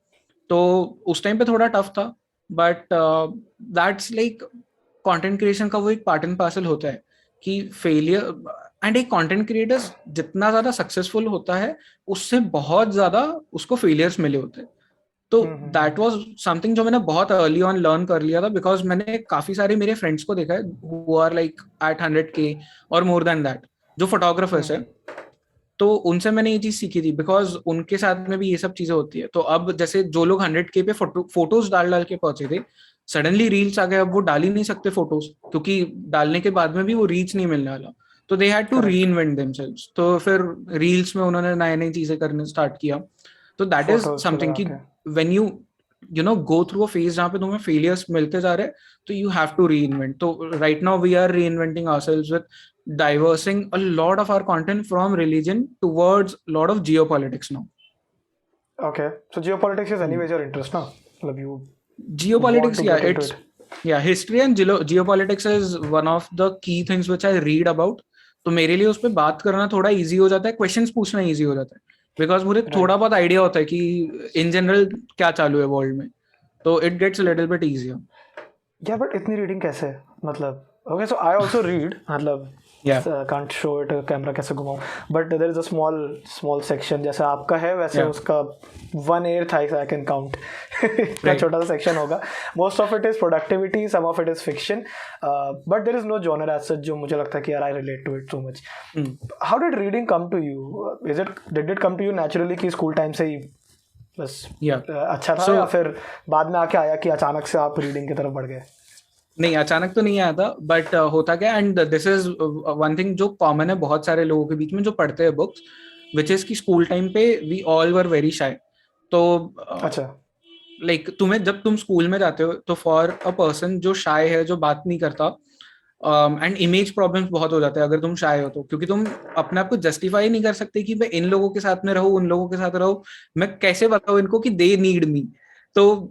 तो उस टाइम पे थोड़ा टफ था. But that's like content creation का वो एक पार्ट एंड पार्सल होता है कि फेलियर, एंड एक कंटेंट क्रिएटर जितना ज्यादा सक्सेसफुल होता है उससे बहुत ज्यादा उसको फेलियर्स मिले होते हैं. तो दैट वाज समथिंग जो मैंने बहुत अर्ली ऑन लर्न कर लिया था, बिकॉज मैंने काफी सारे मेरे फ्रेंड्स को देखा है who are like eight 100K और मोर देन दैट, जो फोटोग्राफर्स है. तो उनसे मैंने ये चीज सीखी थी, बिकॉज उनके साथ में भी ये सब चीजें होती है. तो अब जैसे जो लोग 100K पे फोटोज डाल के पहुंचे थे, सडनली रील्स आ गए, अब वो डाल ही नहीं सकते फोटोज, क्योंकि डालने के बाद में भी वो रीच नहीं मिलने वाला. तो they had to reinvent themselves. तो फिर रील्स में उन्होंने नई नई चीजें करने स्टार्ट किया. तो दैट इज समथिंग कि when you go through a phase जहाँ पे तुम्हें फेलियर्स मिलते जा रहे हैं, तो you have to reinvent. तो right now we are reinventing ourselves with diversing a lot of our content from religion towards a lot of geopolitics now. Okay, so geopolitics is anyways your interest, no? Like you want Geopolitics, to yeah, get into it's it. yeah, history and geopolitics is one of the key things which I read about. तो मेरे लिए उस पर बात करना थोड़ा easy हो जाता है, क्वेश्चंस पूछना इजी हो जाता है, बिकॉज मुझे थोड़ा बहुत आइडिया होता है कि इन जनरल क्या चालू है वर्ल्ड में, तो it gets a little bit easier. Yeah, but इतनी रीडिंग कैसे, मतलब okay, so I also read, मतलब Yeah. can't show it camera कैसे घुमाऊं, but there is a small section जैसा आपका है वैसे Yeah. उसका 1/8 I can count. इतना छोटा सा सेक्शन होगा. Most of it is productivity, some of it is fiction, but there is no genre as such जो मुझे लगता है कि यार I relate to it so much. How did reading come to you? Did it come to you naturally कि school time से ही बस अच्छा था, या फिर बाद में आके आया कि अचानक से आप रीडिंग की तरफ बढ़ गए? नहीं, अचानक तो नहीं आया था, बट होता क्या, and this is one thing जो कॉमन है बहुत सारे लोगों के बीच में जो पढ़ते हैं बुक्स, विच इज कि स्कूल टाइम पे we all were very shy. तो अच्छा, लाइक तुम्हें जब तुम स्कूल में जाते हो तो फॉर अ पर्सन जो शाय है, जो बात नहीं करता, एंड इमेज प्रॉब्लम्स बहुत हो जाते हैं अगर तुम शाय हो तो, क्योंकि तुम अपने आप को जस्टिफाई नहीं कर सकते कि मैं इन लोगों के साथ में रहूं, उन लोगों के साथ रहूं, मैं कैसे बताऊं इनको कि दे नीड मी. तो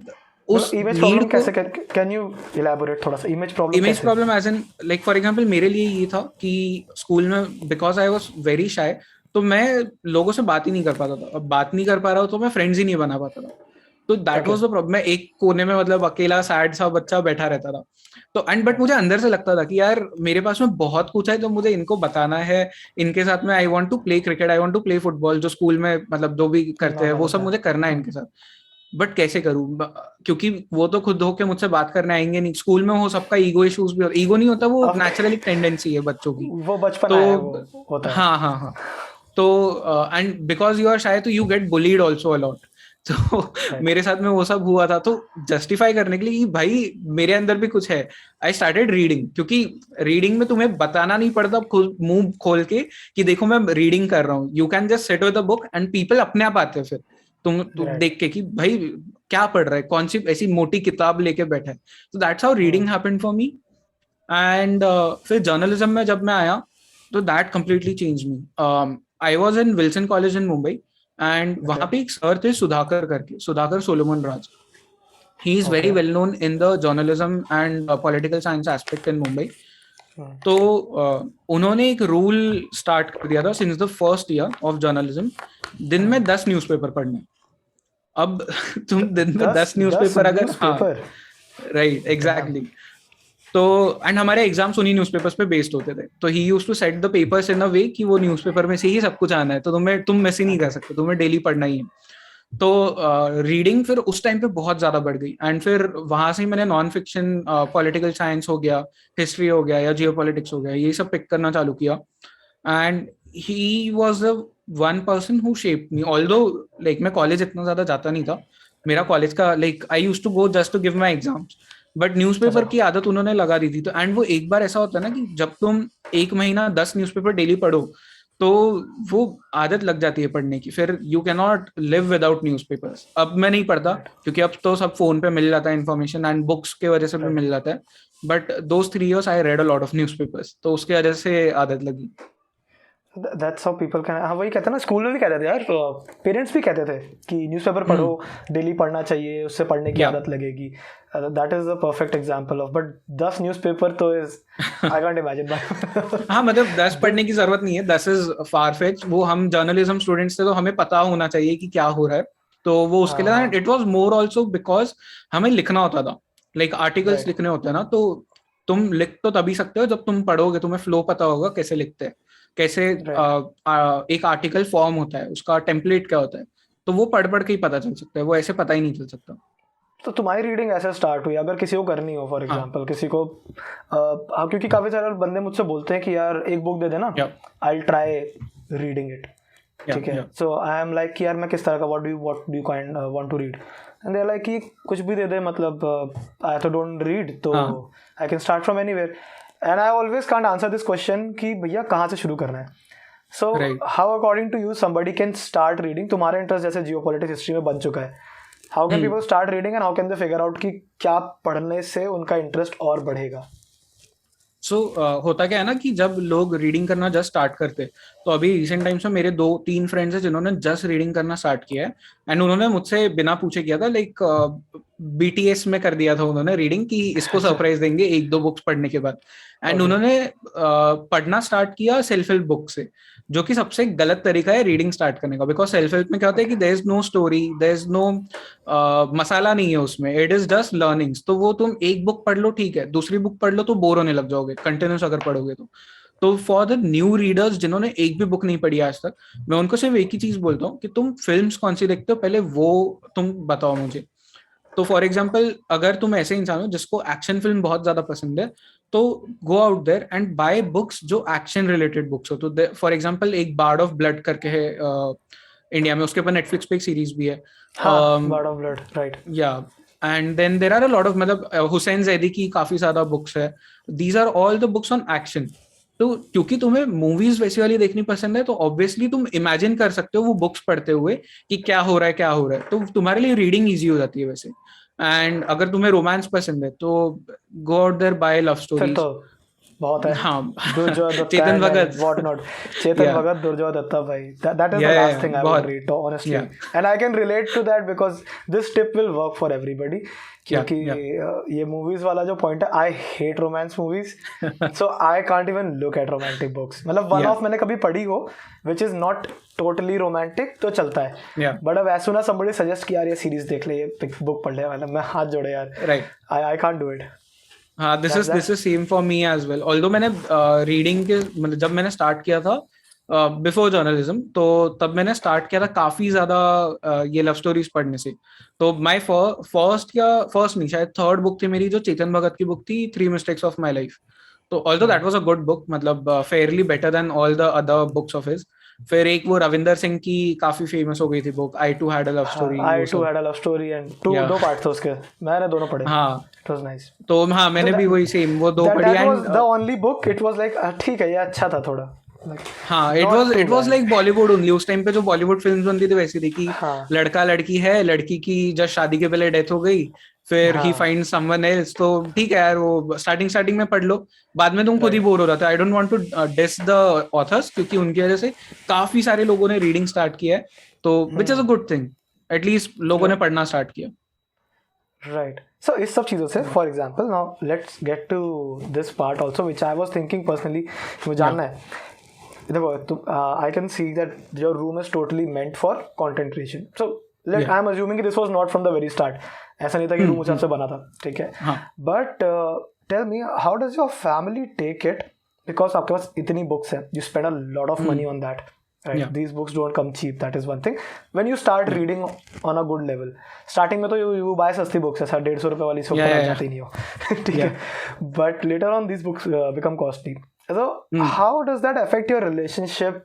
उस इमेज नीड प्रॉब्लम को, कैसे, कैन यू इलैबोरेट थोड़ा सा, इमेज प्रॉब्लम इमेज कैसे? Problem as an like for example मेरे लिए ये था कि स्कूल में because I was very shy, तो मैं लोगों से बात ही नहीं कर पाता था. अब बात नहीं कर पा रहा हूँ तो मैं फ्रेंड्स ही नहीं बना पाता था. तो दैट वाज द प्रॉब्लम. मैं एक कोने में मतलब अकेला सैड सा बच्चा बैठा रहता था. तो एंड बट मुझे अंदर से लगता था कि यार मेरे पास में बहुत कुछ है, तो मुझे इनको बताना है, इनके साथ में I want to play cricket, I want to play football, जो स्कूल में मतलब जो भी करते हैं वो सब मुझे करना है इनके साथ. बट कैसे करूं, क्योंकि वो तो खुद होके मुझसे बात करने आएंगे नहीं. स्कूल में वो सबका ईगो इश्यूज भी, ईगो नहीं होता, वो नेचुरली टेंडेंसी है बच्चों की. वो बचपना तो है, वो होता है. हाँ हाँ हाँ. तो and because you are shy तो you get bullied also a lot. तो मेरे साथ में वो सब हुआ था. तो जस्टिफाई करने के लिए कि भाई मेरे अंदर भी कुछ है, आई स्टार्टेड रीडिंग. क्योंकि रीडिंग में तुम्हें बताना नहीं पड़ता खुद मुंह खोल के कि देखो मैं रीडिंग कर रहा हूँ. You can just sit with the book and people अपने आप आते हैं फिर तुम देख के कि भाई क्या पढ़ रहा है, कौन सी ऐसी मोटी किताब लेके बैठा है. तो that's how reading happened for me. And फिर जर्नलिज्म में जब मैं आया तो that completely change me. I was in Wilson college in Mumbai, and वहां पे एक सर थे सुधाकर करके, Sudhakar Solomon Raj. He is very well known in the journalism and political science aspect in Mumbai. तो उन्होंने एक रूल स्टार्ट कर दिया था since the first year of journalism, दिन में 10 न्यूज़पेपर पढ़ने. अब तुम दिन में 10 न्यूज़पेपर अगर, हाँ राइट एग्जैक्टली. तो एंड हमारे एग्जाम्स उन्हीं न्यूज़पेपर्स पे बेस्ड होते थे. तो he used to set the papers in a way कि वो न्यूज़पेपर में से ही सब कुछ आना है, तो तुम मिस ही नहीं कर सकते, तुम्हें डेली पढ़ना ही है. तो रीडिंग फिर उस टाइम पे बहुत ज्यादा बढ़ गई. एंड फिर वहां से ही मैंने नॉन फिक्शन, पॉलिटिकल साइंस हो गया, हिस्ट्री हो गया या जियोपॉलिटिक्स हो गया, ये सब पिक करना चालू किया. And he was the one person who shaped me. Although like मैं कॉलेज इतना ज्यादा जाता नहीं था, मेरा कॉलेज का like I used to go just to give my exams, but newspaper की आदत उन्होंने लगा दी थी. तो एंड वो एक बार ऐसा होता है ना कि जब तुम एक महीना 10 न्यूज़पेपर डेली पढ़ो तो वो आदत लग जाती है पढ़ने की. फिर you can not live without newspapers. अब मैं नहीं पढ़ता क्योंकि अब तो सब फोन पे मिल जाता है इन्फॉर्मेशन, एंड बुक्स के वजह से भी मिल जाता है. But those 3 years I read a lot of newspapers, तो उसके वजह से आदत लगी. That's how people can. हाँ वही कहते हैं ना, स्कूल में भी कहते थे यार, पेरेंट्स भी कहते थे कि न्यूज़पेपर पढ़ो, डेली पढ़ना चाहिए, उससे पढ़ने की आदत लगेगी. That is the perfect example of. But 10 newspaper तो इज, आई कांट इमेजिन भाई. हाँ मतलब 10 पढ़ने की जरूरत नहीं है, 10 इज फार फेच. वो हम जर्नलिज्म स्टूडेंट्स थे तो हमें पता होना चाहिए कि क्या हो रहा है. तो वो उसके लिए it was more also because हमें लिखना होता था, लाइक आर्टिकल्स लिखने होते हैं ना. तो तुम लिख तो तभी सकते हो जब तुम पढ़ोगे, तुम्हें फ्लो पता होगा कैसे लिखते हैं, कैसे एक आर्टिकल फॉर्म होता है, उसका टेम्पलेट क्या होता है. तो वो पढ़ पढ़ के ही पता चल सकता है, वो ऐसे पता ही नहीं चल सकता. तो तुम्हारी रीडिंग ऐसे स्टार्ट हुई, अगर किसी को करनी हो फॉर एग्जांपल, किसी को क्योंकि काफी सारे बंदे मुझसे बोलते हैं कि यार एक बुक दे देना, I will try reading it. ठीक है, सो आई एम लाइक कि यार मैं किस तरह का, what do you kind want to read, and they are like कि कुछ भी दे दे, मतलब आई तो डोंट रीड, तो I can start from anywhere. And I always can't answer this question कि भैया कहाँ से शुरू करना है. So how according to you somebody can start reading? तुम्हारा इंटरेस्ट जैसे जियोपॉलिटिक्स हिस्ट्री में बन चुका है, how can people start reading and how can they figure out कि क्या पढ़ने से उनका इंटरेस्ट और बढ़ेगा? सो होता क्या है ना कि जब लोग रीडिंग करना जस्ट स्टार्ट करते, तो अभी रिसेंट टाइम्स में मेरे 2-3 फ्रेंड्स हैं जिन्होंने जस्ट रीडिंग करना स्टार्ट किया है, एंड उन्होंने मुझसे बिना पूछे किया था, लाइक बीटीएस में कर दिया था उन्होंने रीडिंग, कि इसको अच्छा। सरप्राइज देंगे 1-2 बुक्स पढ़ने के बाद। And Okay. उन्होंने पढ़ना स्टार्ट किया सेल्फ हेल्प बुक से, जो कि सबसे गलत तरीका है रीडिंग स्टार्ट करने का, बिकॉज सेल्फ हेल्प में क्या होता है कि there is no story, there is no masala नहीं है उसमें, इट इज जस्ट लर्निंग्स। तो वो तुम एक बुक पढ़ लो ठीक है, दूसरी बुक पढ़ लो तो बोर होने लग जाओगे कंटिन्यूस अगर पढ़ोगे तो फॉर द न्यू रीडर्स जिन्होंने एक भी बुक नहीं पढ़ी आज तक, मैं उनको सिर्फ एक ही चीज बोलता हूँ कि तुम फिल्म्स कौन सी देखते हो पहले वो तुम बताओ मुझे। तो फॉर एग्जाम्पल अगर तुम ऐसे इंसान हो जिसको एक्शन फिल्म बहुत ज्यादा पसंद है, तो go out there and buy books जो एक्शन रिलेटेड बुक्स हो। तो फॉर एग्जाम्पल एक बार्ड ऑफ ब्लड करके है इंडिया में, उसके ऊपर नेटफ्लिक्स पे एक सीरीज भी है। हाँ, Bard of Blood, right. Yeah and then there are a lot of, मतलब हुसैन जैदी की काफी ज्यादा बुक्स है। These are all the books on action. तो क्योंकि तुम्हें मूवीज वैसी वाली देखनी पसंद है, तो ऑब्वियसली तुम इमेजिन कर सकते हो वो बुक्स पढ़ते हुए कि क्या हो रहा है क्या हो रहा है, तो तुम्हारे लिए रीडिंग इजी हो जाती है वैसे। एंड अगर तुम्हें रोमांस पसंद है तो go out there buy love फिर स्टोरीज। तो बहुत है। हाँ Durjoy Datta Chetan and Bhagat. What not. Chetan या भगत, दुर्जोय दत्ता भाई, that is the या last thing I would बहुत read honestly, या and I can relate to that because this tip will work for everybody, क्योंकि या ये मूवीज वाला जो पॉइंट है, I hate romance movies, so I can't even look at romantic books. मतलब one of मैंने कभी पढ़ी हो which is not totally romantic तो चलता है, बट अब ऐसा ना somebody सजेस्ट किया यार ये सीरीज देख ले, ये बुक पढ़ ले, मतलब मैं हाथ जोड़े यार, right. I can't do it. हाँ this is same for me as well. Although मैंने रीडिंग के मतलब जब मैंने स्टार्ट किया था बिफोर जर्नलिज्म, तो तब मैंने स्टार्ट किया था काफी ज्यादा ये लव स्टोरीज पढ़ने से। तो माय फर्स्ट नहीं शायद थर्ड बुक थी मेरी, जो चेतन भगत की बुक थी, 3 मिस्टेक्स ऑफ माय लाइफ। तो although that was a good book, मतलब fairly better than all the other books of his. फिर एक वो रविंदर सिंह की काफी फेमस हो गई थी book, I too had a love story, I वो टू सब। Had a love story and या दो पार्ट थे उसके, मैंने दोनों पढ़े, हाँ इट वाज नाइस। तो हाँ So मैंने भी वही सेम वो दो पढ़ी। that was and the only book, it was like ठीक है ये अच्छा था थोड़ा, like हाँ not too it was bad. Like Bollywood only. उस टाइम पे जो बॉलीवुड फिल्म्स बनती थी वैसी थी कि हाँ लड़का लड़की है, लड़की की जस्ट शादी के पहले डेथ हो गई, फिर ही हाँ फाइंड समवन एल्स। तो ठीक है यार, वो स्टार्टिंग में पढ़ लो, बाद में तुम खुद ही राइट। बोर हो जाते हो। I don't want to diss the authors, क्योंकि उनकी वजह से काफी सारे लोगों ने रीडिंग स्टार्ट किया है, तो which is a good thing, at least लोगों ने पढ़ना स्टार्ट किया। राइट, सो इस सब चीज़ों से for example now let's get to this part also which I was thinking personally, मुझे जानना है। देखो तो I can see that your room is totally meant for content creation, so let I am assuming this was not from the very start, ऐसा नहीं था कि room उस से बना था, ठीक है, but tell me how does your family take it, because आपके पास इतनी बुक्स हैं, you spend a lot of money on that, right? Yeah. These books don't come cheap, that is one thing. When you start reading on a good level, starting में तो you buy सस्ती books है, 150 रुपए वाली से ऊपर जाती नहीं हो, ठीक है, but later on these books become costly. So how does that affect your relationship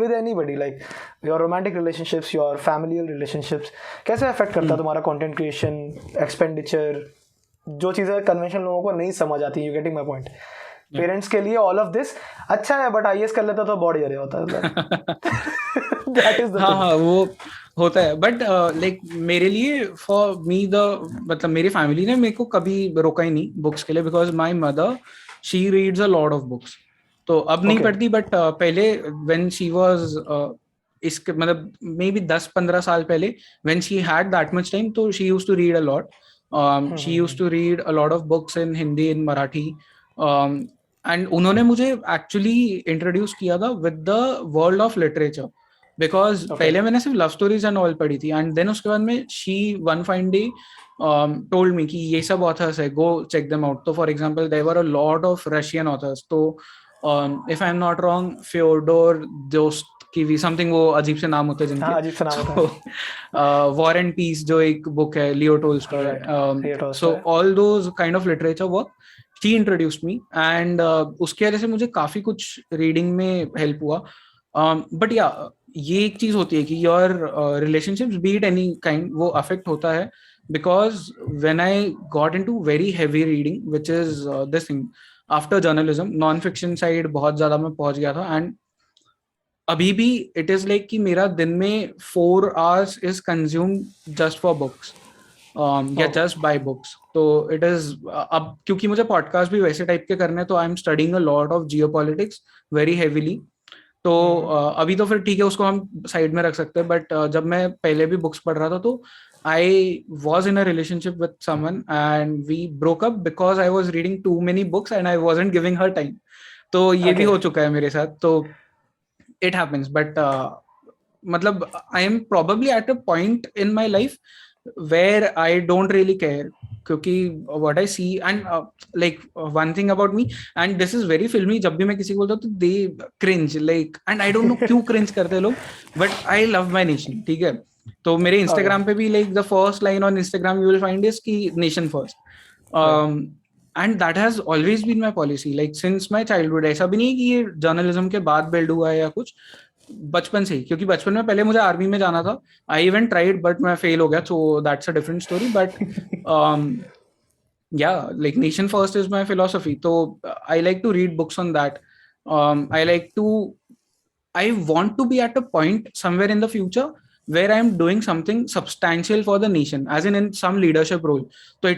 with anybody, like your romantic relationships, your familial relationships? कैसे affect करता है तुम्हारा content creation, expenditure, जो चीज़ें conventional लोगों को नहीं समझ आती, you getting my point? Parents के लिए ऑल ऑफ दिस अच्छा है, बट आईएएस कर लेता तो बॉडी अरे होता है। दैट इज द हाँ हाँ वो होता है, बट लाइक मेरे लिए फॉर मी द मतलब मेरी फैमिली ने मेरे को कभी रोका ही नहीं बुक्स के लिए, because my mother she reads a lot of books. तो अब नहीं पढ़ती, बट पहले व्हेन शी वाज इसके मतलब मे बी 10-15 साल पहले when she had that much time, तो she used to read a lot. She used to read a lot of books in Hindi, in Marathi, and उन्होंने मुझे एक्चुअली इंट्रोड्यूस किया था with the world of literature, because पहले मैंने सिर्फ love stories and all पढ़ी थी, एंड देन उसके बाद में she one fine day told me कि ये सब ऑथर्स है, गो चेक देम आउट। तो for example there were a lot of Russian authors, तो if I am not wrong Fyodor Dostoevsky something, वो अजीब से नाम होते हैं जिनके, अजीब से नाम होता है। वॉर एंड पीस जो एक बुक है, लियो Tolstoy, so all those kind of literature work she introduced me, and उसकी वजह से मुझे काफी कुछ रीडिंग में हेल्प हुआ। बट या ये एक चीज होती है कि your relationships B it any kind, वो अफेक्ट होता है, because when I got into very heavy reading which is this thing after journalism, non fiction side बहुत ज्यादा मैं पहुंच गया था, एंड अभी भी इट इज लाइक कि मेरा दिन में 4 hours is consume just for books. या जस्ट बाय बुक्स. तो इट इज अब क्योंकि मुझे पॉडकास्ट भी वैसे टाइप के करने हैं, तो I am studying a lot of Jio politics very heavily. तो अभी तो फिर ठीक है, उसको हम साइड में रख सकते हैं. बट जब मैं पहले भी बुक्स पढ़ रहा था, तो I was in a relationship with someone and we broke up because I was reading too many books and I wasn't giving her time. तो ये भी हो चुका है मेरे साथ. तो इट हैपेंस. बट मतलब I am probably at a point in my life where I don't really care, क्योंकि what I see and like one thing about me, and this is very filmy, जब भी मैं किसी को बोलता हूँ तो they cringe like, and I don't know क्यों क्रिंज करते हैं लोग, but I love my nation. ठीक है, तो मेरे इंस्टाग्राम पे भी like the first line on Instagram you will find is कि nation first. And that has always been my policy like since my childhood. ऐसा भी नहीं कि ये जर्नलिज्म के बाद बिल्ड हुआ है या कुछ, बचपन से ही. क्योंकि बचपन में पहले मुझे आर्मी में जाना था, आई इवन ट्राइड बट मैं फेल हो गया, so that's a different story. But yeah, like nation first is my philosophy. So I like to read books on that. I want to be at a point somewhere in the future where I am doing something substantial for the nation, as in some leadership role. So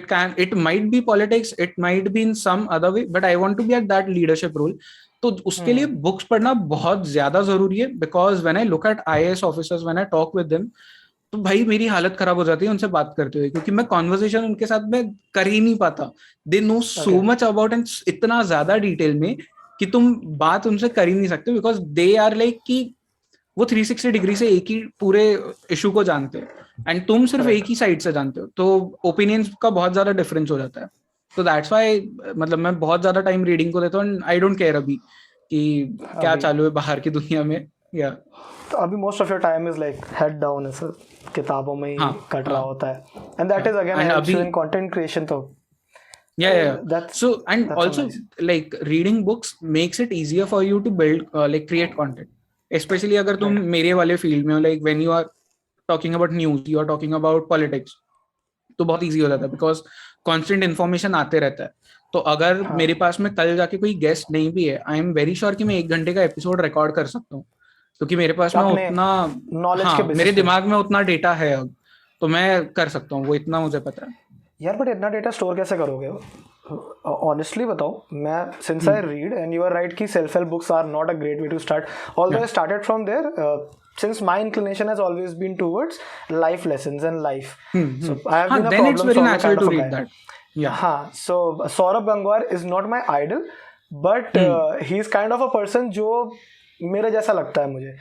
it might be politics, it might be in some other way, but I want to be at that leadership role. तो उसके लिए books पढ़ना बहुत ज्यादा जरूरी है. Because when I look at IAS officers, when I talk with them, तो भाई मेरी हालत खराब हो जाती है उनसे बात करते हुए, क्योंकि मैं कॉन्वर्सेशन उनके साथ में कर ही नहीं पाता. They know so much about, and इतना ज्यादा डिटेल में कि तुम बात उनसे कर ही नहीं सकते. बिकॉज दे आर लाइक कि वो 360 डिग्री से एक ही पूरे इशू को जानते हैं, एंड तुम सिर्फ एक ही साइड से जानते हो. तो ओपिनियंस का बहुत ज्यादा डिफरेंस हो जाता है. तो दैट्स व्हाई मतलब मैं बहुत ज्यादा टाइम रीडिंग को देता हूँ. एंड आई डोंट केयर अभी कि क्या चालू है बाहर की दुनिया में. या तो अभी most of your time is like head down, ऐसे किताबों में ही कट रहा होता है. And that is again helps you in content creation. तो so and also like reading books makes it easier for you to build like create content, especially अगर तुम मेरे वाले फील्ड में हो, like when you are talking about news, you are talking about politics, तो बहुत easy हो जाता है because constant information आते रहता है. तो अगर मेरे पास में कल जाके कोई गेस्ट नहीं भी है, आई एम वेरी श्योर कि मैं 1 घंटे का एपिसोड रिकॉर्ड कर सकता हूँ, क्योंकि मेरे पास में उतना नॉलेज के मेरे दिमाग में उतना डेटा है अब, तो मैं कर सकता हूँ वो, इतना मुझे पता है. यार बट इतना डेटा स्टोर कैसे करोगे? ऑनेस्टली बताओ. मैं since I read and you are right कि self help books are not a great way to start, although I started from there since my inclination has always been towards life lessons and life. So I have been a then it's very natural to read guy. that. Yeah. So Saurabh Gangwar is not my idol, but he is kind of a person जो मेरे जैसा लगता है मुझे,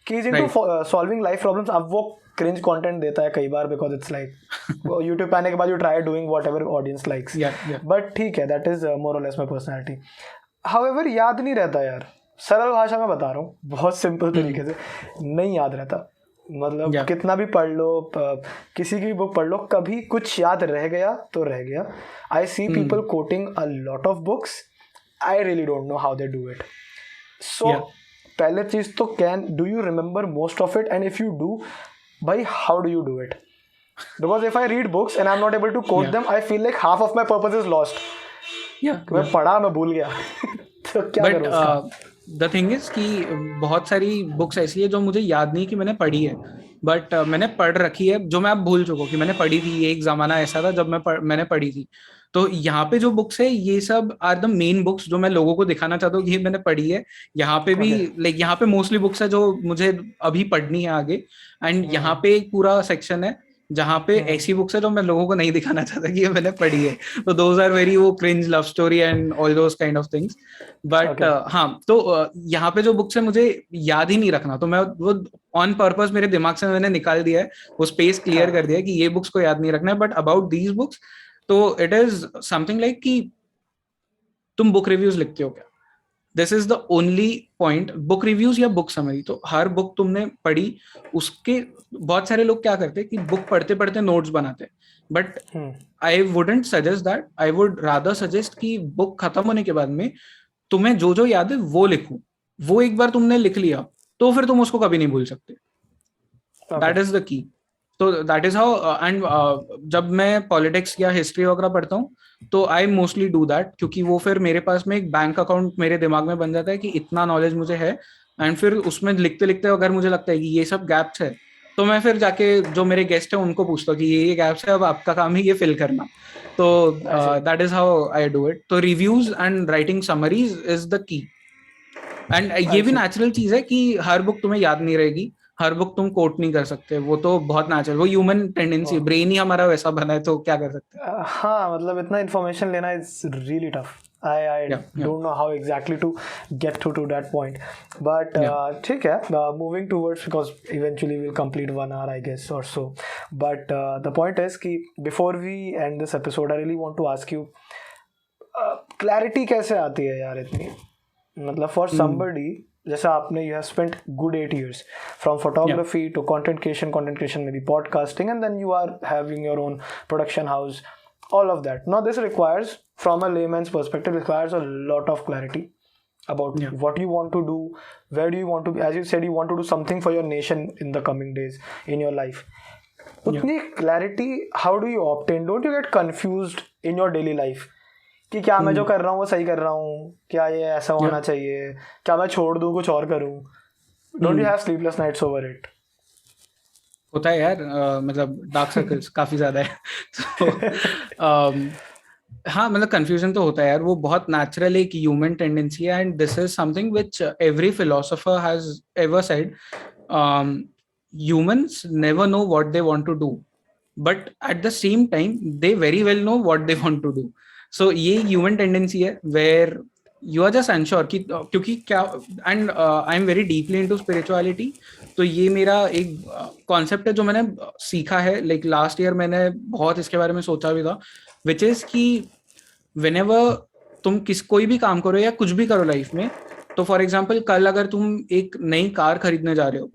कि he's into solving life problems. अब वो cringe content देता है कई बार because it's like YouTube पे आने के बाद you try doing whatever audience likes. But ठीक है, that is more or less my personality. However याद नहीं रहता यार. सरल भाषा में बता रहा हूँ, बहुत सिंपल तरीके से, नहीं याद रहता. मतलब कितना भी पढ़ लो, किसी की भी बुक पढ़ लो, कभी कुछ याद रह गया तो रह गया. I see people quoting a lot of books, I really don't know how they do it. So पहले चीज तो do you remember most of it, and if you do, भाई how do you do it? Because if I read books and I am not able to quote them, I feel like half of my purpose is lost. मैं पढ़ा, मैं भूल गया. तो क्या करूं उसका? द थिंग इज कि बहुत सारी बुक्स ऐसी है जो मुझे याद नहीं कि मैंने पढ़ी है, बट मैंने पढ़ रखी है, जो मैं अब भूल चुका हूँ कि मैंने पढ़ी थी. एक जमाना ऐसा था जब मैंने पढ़ी थी. तो यहाँ पे जो बुक्स है ये सब आर द मेन बुक्स जो मैं लोगों को दिखाना चाहता हूँ कि मैंने पढ़ी है. यहाँ पे भी लाइक यहाँ पे मोस्टली बुक्स है जो मुझे अभी पढ़नी है आगे, एंड यहाँ पे एक पूरा सेक्शन है जहाँ पे ऐसी बुक्स है जो मैं लोगों को नहीं दिखाना चाहता कि ये मैंने पढ़ी है. तो दोज आर वेरी वो cringe love story and all those kind of things. But हाँ, तो यहाँ पे जो बुक्स है मुझे याद ही नहीं रखना, तो मैं वो ऑन पर्पस मेरे दिमाग से मैंने निकाल दिया है, वो स्पेस क्लियर कर दिया है कि ये बुक्स को याद नहीं रखना है. बट अबाउट दीज बुक्स तो इट इज समथिंग लाइक कि तुम बुक रिव्यूज लिखते हो क्या? This is the only point. Book reviews या बुक समरी, तो हर बुक तुमने पढ़ी, उसके बहुत सारे लोग क्या करते हैं कि बुक पढ़ते पढ़ते नोट्स बनाते हैं. But I wouldn't suggest that. I would rather suggest कि बुक खत्म होने के बाद में तुम्हें जो जो याद है वो लिखो. वो एक बार तुमने लिख लिया तो फिर तुम उसको कभी नहीं भूल सकते. दैट इज द की. तो दैट इज हाउ. एंड जब मैं पॉलिटिक्स या हिस्ट्री वगैरह पढ़ता हूँ तो आई मोस्टली डू दैट, क्योंकि वो फिर मेरे पास में एक बैंक अकाउंट मेरे दिमाग में बन जाता है कि इतना नॉलेज मुझे है. एंड फिर उसमें लिखते लिखते अगर मुझे लगता है कि ये सब गैप्स है तो मैं फिर जाके जो मेरे गेस्ट है उनको पूछता हूँ कि ये गैप्स है, अब आपका काम है ये फिल करना. तो that is how I do it. तो reviews and writing summaries is the key. And ये आई भी सी. नेचुरल चीज है कि हर बुक तुम्हें याद नहीं रहेगी, हर बुक तुम कोट नहीं कर सकते, वो तो बहुत नेचुरल, वो ह्यूमन टेंडेंसी, ब्रेन ही हमारा वैसा बना है, तो क्या कर सकते हैं. हाँ मतलब इतना इन्फॉर्मेशन लेना is really tough. I Yeah. don't know how exactly to get to that point, but ठीक है. Moving towards, because eventually we'll complete 1 hour I guess or so, but the point is कि before we end this episode I really want to ask you, clarity कैसे आती है यार इतनी, मतलब for somebody जैसे आपने you have spent good 8 years from photography to content creation maybe podcasting, and then you are having your own production house, all of that. Now this requires, from a layman's perspective, requires a lot of clarity about what you want to do, where do you want to be. As you said, you want to do something for your nation in the coming days in your life. Utni clarity, how do you obtain? Don't you get confused in your daily life कि क्या मैं जो कर रहा हूँ वो सही कर रहा हूँ, क्या ये ऐसा होना चाहिए, क्या मैं छोड़ दूँ कुछ और करूँ? Don't you have sleepless nights over it? होता है यार, मतलब डार्क सर्कल्स काफी ज्यादा है. तो हाँ, मतलब कंफ्यूजन तो होता है यार, वो बहुत नेचुरल एक ह्यूमन टेंडेंसी है. And this is something which every philosopher has ever said. humans never know what they want to do, but at the same time they very well know what they want to do. So ये human tendency है where you are just unsure कि क्योंकि क्या. and I am very deeply into spirituality. तो ये मेरा एक concept है जो मैंने सीखा है, लाइक लास्ट ईयर मैंने बहुत इसके बारे में सोचा भी था, विच इज कि whenever तुम कोई भी काम करो या कुछ भी करो लाइफ में, तो फॉर एग्जाम्पल कल अगर तुम एक नई कार खरीदने जा रहे हो,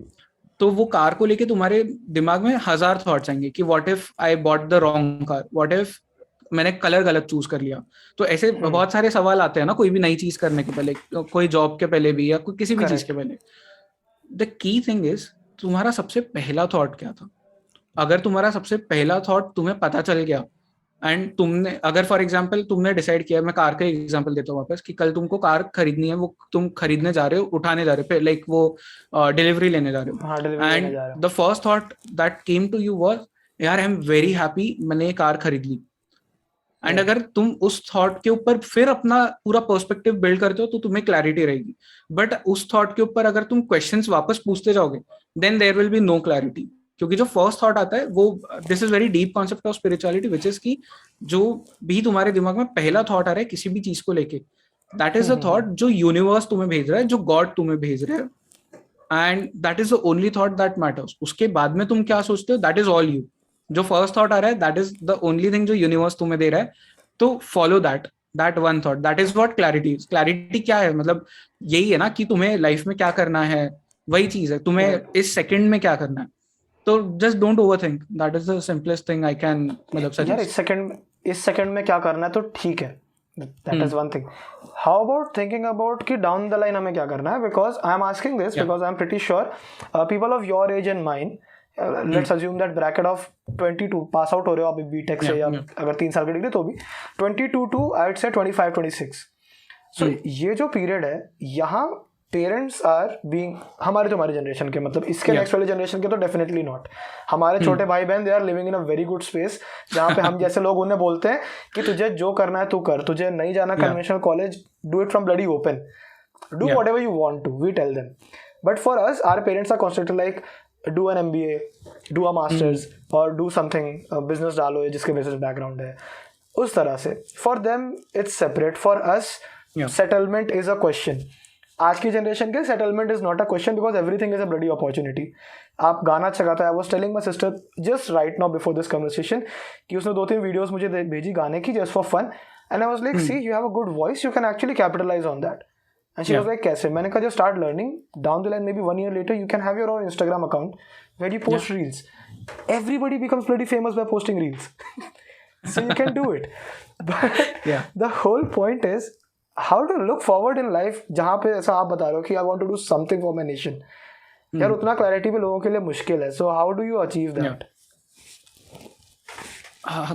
तो वो कार को लेके तुम्हारे दिमाग में 1000 थॉट्स आएंगे कि what if I bought the wrong car, what if मैंने कलर गलत चूज कर लिया. तो ऐसे बहुत सारे सवाल आते हैं ना कोई भी नई चीज करने के पहले, कोई जॉब के पहले भी या कोई किसी भी चीज के पहले. द की थिंग इज तुम्हारा सबसे पहला थॉट क्या था. अगर तुम्हारा सबसे पहला थॉट तुम्हें पता चल गया, एंड तुमने अगर फॉर एग्जाम्पल तुमने डिसाइड किया, मैं कार का एग्जाम्पल देता हूँ वापस, कि कल तुमको कार खरीदनी है, वो तुम खरीदने जा रहे हो, उठाने जा रहे हो, लाइक वो डिलीवरी लेने जा रहे हो, and the first thought that came to you was यार आई एम वेरी हैप्पी मैंने ये कार खरीद ली. एंड अगर तुम उस थॉट के ऊपर फिर अपना पूरा पर्सपेक्टिव बिल्ड करते हो तो तुम्हें क्लैरिटी रहेगी. बट उस थॉट के ऊपर अगर तुम क्वेश्चंस वापस पूछते जाओगे, then there will be no clarity. क्योंकि जो फर्स्ट थॉट आता है वो, this is very deep concept of spirituality, which is की जो भी तुम्हारे दिमाग में पहला थॉट आ रहा है किसी भी चीज को लेके, दैट इज द थॉट जो यूनिवर्स तुम्हें भेज रहा है, जो गॉड तुम्हें भेज रहा है. And that is the only thought that matters. उसके बाद में तुम क्या सोचते हो, दैट इज ऑल यू. जो फर्स्ट थॉट आ रहा है that is the only thing जो यूनिवर्स तुम्हें दे रहा है. तो follow that one thought. That is what clarity is. Clarity क्या है, मतलब यही है ना कि तुम्हें लाइफ में क्या करना है, वही चीज है, तुम्हें इस सेकंड में क्या करना है. तो just don't overthink, that is the simplest thing I can मतलब सजेस्ट. यार इस सेकंड में क्या करना है तो ठीक है, that is one thing. How about thinking about कि डाउन द लाइन हमें क्या करना है? Because I am asking this because I am pretty sure people of your age and mind, let's assume that bracket of 22 pass out हो रहे हो अभी BTech से, या अगर 3 साल की डिग्री तो भी 22 टू आई वुड से 25-26. सो ये जो पीरियड है यहाँ पेरेंट्स आर बीइंग, हमारे जो हमारी जनरेशन के, मतलब इसके नेक्स्ट वाली जनरेशन के तो डेफिनेटली नॉट. हमारे छोटे भाई बहन they are living in a very good space जहाँ पे हम जैसे लोग उन्हें बोलते हैं कि तुझे जो करना है तू कर, तुझे नहीं जाना conventional college, do it from bloody open, do whatever you want to, we tell them. But for us our parents are constantly like do an MBA, do a masters और डू समथिंग, बिजनेस डालो जिसके business background है, उस तरह से. For them it's separate. For us settlement is a question. आज की generation के settlement is not a question because everything is a bloody opportunity. आप गाना अच्छा गाता है. I was telling my sister just right now before this conversation कि उसने 2-3 वीडियोस मुझे भेजी गाने की just for fun, and I was like see you have a good voice, you can actually capitalize on that. And she was like कैसे? मैंने कहा just start learning, down the line maybe 1 year later you can have your own Instagram account where you post reels. Everybody becomes bloody famous by posting reels. So you can do it. But the whole point is how to look forward in life. जहाँ पे ऐसा आप बता रहे हो कि I want to do something for my nation. यार उतना क्लैरिटी भी लोगों के लिए मुश्किल है. So how do you achieve that?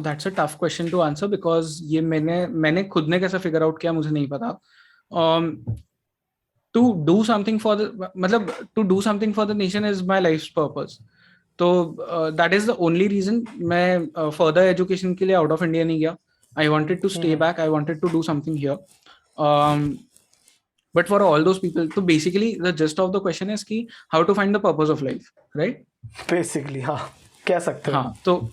That's a tough question to answer because ये मैंने खुद ने कैसे फिगर आउट किया मुझे नहीं पता. To do something for the, मतलब to do something for the nation is my life's purpose. तो that is the only reason मैं फर्दर एजुकेशन के लिए आउट ऑफ इंडिया नहीं गया. I wanted to stay back, I wanted to do something here. But for all those people, so basically the gist of the question is कि how to find the purpose of life, right? Basically हाँ, कह सकते हो. हाँ, तो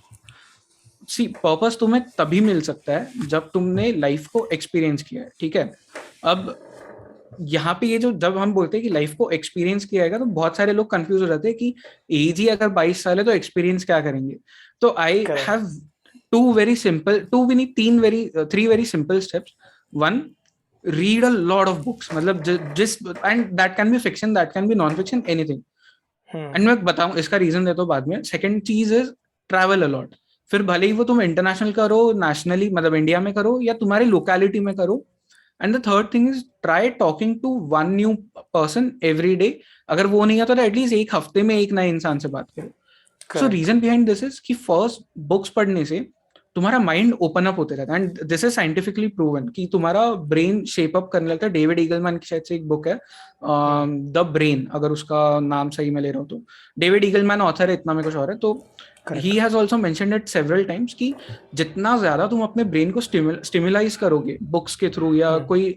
सी purpose तुम्हें तभी मिल सकता है जब तुमने लाइफ को एक्सपीरियंस किया है, ठीक है. अब यहाँ पे ये जो जब हम बोलते हैं कि लाइफ को एक्सपीरियंस किया है तो बहुत सारे लोग कंफ्यूज हो जाते हैं कि एज ही अगर 22 साल है तो एक्सपीरियंस क्या करेंगे. तो I have three very simple steps. One, read a lot of books. मतलब just and that can be fiction, that can be non-fiction, anything. And मैं बताऊं इसका रीजन देता हूँ बाद में. सेकंड चीज इज ट्रैवल अ लॉट. फिर भले ही वो तुम इंटरनेशनल करो, नेशनली मतलब इंडिया में करो या तुम्हारी लोकेलिटी में करो. And the third thing is try talking to one new person every day. अगर वो नहीं आता तो एटलीस्ट एक हफ्ते में एक नए इंसान से बात करो. सो रीजन बिहाइंड दिस इज कि फर्स्ट बुक्स पढ़ने से तुम्हारा माइंड ओपन अप होते रहता है. And this is scientifically proven कि तुम्हारा ब्रेन शेप अप करने लगता है. डेविड ईगलमैन की शायद से एक बुक है द ब्रेन, अगर उसका नाम सही मैं ले रहा हूँ तो. डेविड ईगलमैन ऑथर है, इतना में कुछ और है. तो he has also mentioned it several times कि जितना ज्यादा तुम अपने ब्रेन को स्टिमुलाइज करोगे बुक्स के थ्रू या कोई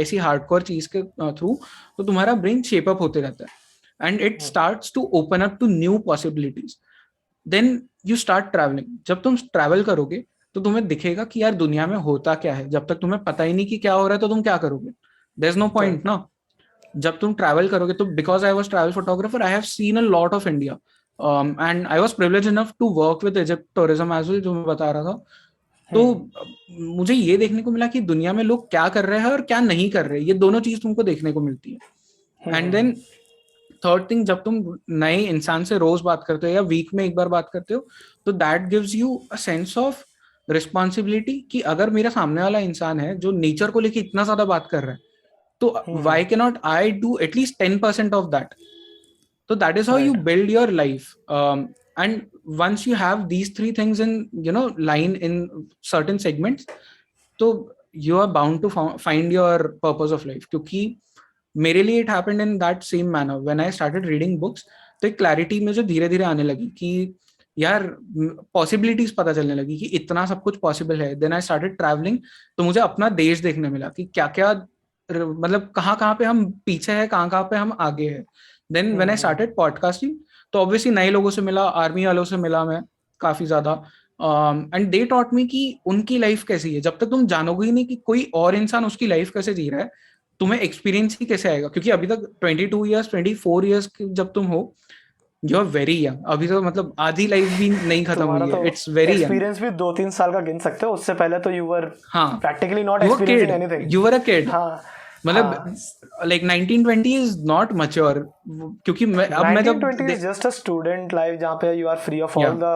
ऐसी हार्डकोर चीज के थ्रू, तो तुम्हारा ब्रेन शेप अप होते रहता है and it starts to open up to new possibilities. Then you start travelling. जब तुम ट्रैवल करोगे तो तुम्हें दिखेगा कि यार दुनिया में होता क्या है. जब तक तुम्हें पता ही नहीं कि क्या हो रहा है तो तुम क्या करोगे. देयर इज नो पॉइंट ना. जब तुम ट्रैवल करोगे तो because I was travel photographer, I have seen a lot of India and I was privileged enough to work with Egypt tourism as well, जो मैं बता रहा था. तो मुझे ये देखने को मिला कि दुनिया में लोग क्या कर रहे हैं और क्या नहीं कर रहे. ये दोनों चीज तुमको देखने को मिलती है. एंड देन थर्ड थिंग, जब तुम नए इंसान से रोज बात करते हो या वीक में एक बार बात करते हो तो that gives you a sense of responsibility कि अगर मेरा सामने वाला इंसान है जो नेचर को लेके इतना ज्यादा बात कर रहा है तो why can not I do at least 10% of that. तो that is how you build your life. And once you have these three things in line in certain segments, तो you are bound to find your purpose of life. क्योंकि मेरे लिए it happened in that same manner when I started reading books. तो एक clarity में जो धीरे धीरे आने लगी कि यार पॉसिबिलिटीज पता चलने लगी कि इतना सब कुछ पॉसिबल है. Then I started travelling. तो मुझे अपना देश देखने मिला कि क्या क्या मतलब कहाँ कहाँ पे हम पीछे है, कहाँ कहाँ पे हम आगे है. Then when I started podcasting तो ऑब्वियसली नए लोगों से मिला, आर्मी वालों से मिला मैं काफी ज्यादा. एंड दे टॉट मी कि उनकी लाइफ कैसी है. जब तक तुम जानोगे ही नहीं कि कोई और इंसान उसकी लाइफ कैसे जी रहा है, तुम्हें एक्सपीरियंस ही कैसे आएगा. क्योंकि अभी तक 22 ईयर्स 24 ईयर्स जब तुम हो, यू आर वेरी यंग. अभी तो मतलब आधी लाइफ भी नहीं खत्म हुई है. It's very young. एक्सपीरियंस भी 2-3 साल का गिन सकते हो. उससे पहले तो you were practically not you were experiencing kid. Anything. You were a kid. हाँ, मतलब like 1920 is not mature. क्योंकि अब मैं जब 1920 is just a student life जहाँ पे you are free of all the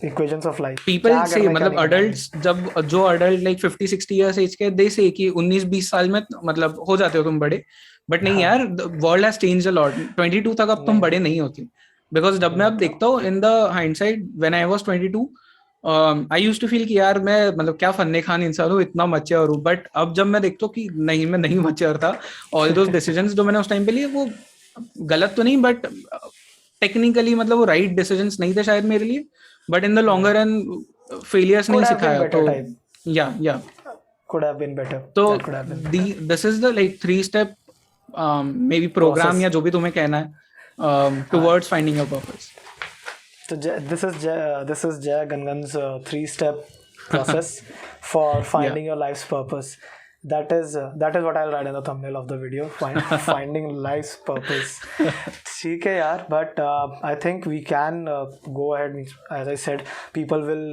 equations of life. People say मतलब adults जब जो adult like 50-60 years age के they say कि 19-20 साल में मतलब हो जाते हो तुम बड़े. बट नहीं यार, the world has changed a lot. 22 तक अब तुम बड़े नहीं होते. बिकॉज जब मैं अब देखता हूँ in the hindsight when I was 22, I used to feel कि यार मैं मतलब क्या फन्ने खान इंसान हूँ, इतना मैच्योर हूँ. बट अब जब मैं देखता हूँ कि नहीं, मैं नहीं मैच्योर था. ऑल दोस डिसीजंस जो मैंने उस टाइम पे लिए वो गलत तो नहीं, बट टेक्निकली मतलब वो राइट डिसीजंस नहीं थे शायद मेरे लिए. But in the longer run failures नहीं सिखाया. तो या could have been better. तो this is the like 3-step maybe program या जो भी तुम्हें कहना है towards finding your purpose. So this is Jay Gangan's 3-step process for finding your life's purpose. That is what I'll write in the thumbnail of the video. Finding life's purpose. ठीक है यार, but I think we can go ahead. As I said, people will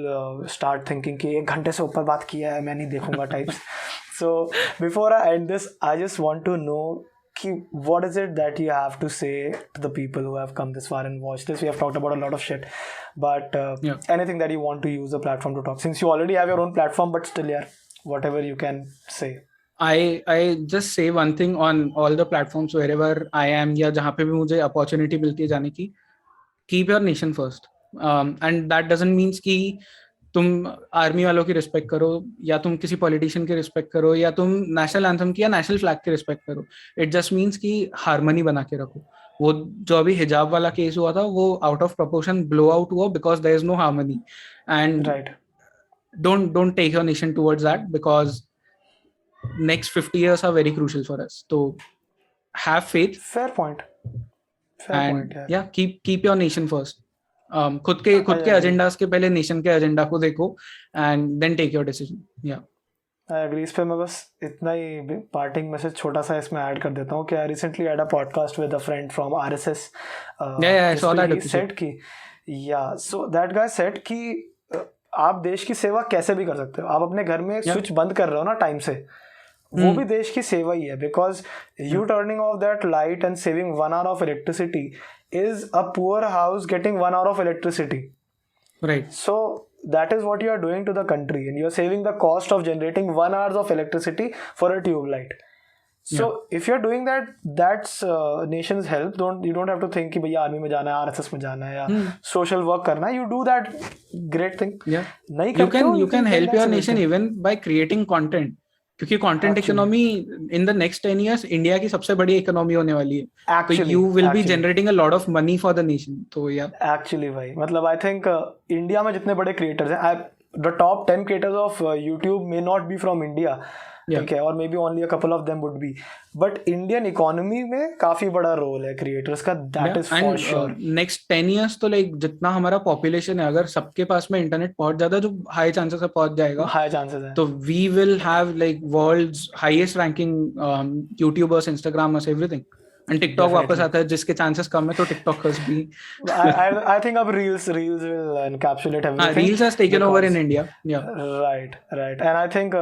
start thinking कि 1 घंटे से ऊपर बात किया है, मैं नहीं देखूंगा types. So before I end this, I just want to know what is it that you have to say to the people who have come this far and watched this. We have talked about a lot of shit, but anything that you want to use the platform to talk, since you already have your own platform, but still, yeah, whatever you can say. I just say one thing on all the platforms wherever I am या जहाँ पे भी मुझे opportunity मिलती है जाने की, keep your nation first. And that doesn't means कि तुम आर्मी वालों की रिस्पेक्ट करो या तुम किसी पॉलिटिशियन की रिस्पेक्ट करो या तुम नेशनल एंथम की या नेशनल फ्लैग की रिस्पेक्ट करो. इट जस्ट मीन्स कि हार्मनी बना के रखो. वो जो अभी हिजाब वाला केस हुआ था वो out of proportion blow out हुआ because there is no harmony and right don't take your nation towards that because next 50 years are very crucial for us. So have faith fair point and यार yeah, keep your nation first. खुद के I agree. Agendas के पहले nation के agenda को देखो and then take your decision. या I agree. इस पे मैं बस इतना ही पार्टिंग मैसेज छोटा सा इसमें ऐड कर देता हूँ कि I recently had a podcast with a friend from RSS. I saw that episode. Said कि या सो दैट गाय सेड कि आप देश की सेवा कैसे भी कर सकते हो. आप अपने घर में स्विच बंद कर रहे हो ना टाइम से, वो भी देश की सेवा ही है. Because you turning of that light and saving 1 hour of electricity is a poor house getting 1 hour of electricity. Right. So that is what you are doing to the country, and you are saving the cost of generating 1 hour of electricity for a tube light. So if you are doing that, that's nation's help. You don't have to think कि भैया army में जाना है, RSS में जाना है या social work करना है. You do that great thing. Yeah. नहीं You करते हो, can then help that's your a nation good thing. even by creating content. क्योंकि content economy in the next 10 years India की सबसे बड़ी इकोनॉमी होने वाली है. तो Actually, you will be actually. Generating a lot of money for the nation. तो या Actually भाई मतलब I think इंडिया में जितने बड़े क्रिएटर्स हैं, the top 10 creators of YouTube may not be from India. ठीक है, और may be only a couple of them would be, but Indian economy में काफी बड़ा रोल है क्रिएटर्स का. That is for sure. Next 10 years तो लाइक जितना हमारा पॉपुलेशन है अगर सबके पास में इंटरनेट पहुंच जाता है जो हाई चांसेस है पहुंच जाएगा. हाई चांसेस है. तो we will have like world's highest ranking YouTubers, Instagrammers, everything. And TikTok वापस आता है जिसके चांसेस कम है तो टिकटॉकर्स भी. I think अब reels will encapsulate everything. Reels has taken over in India. या राइट एंड आई थिंक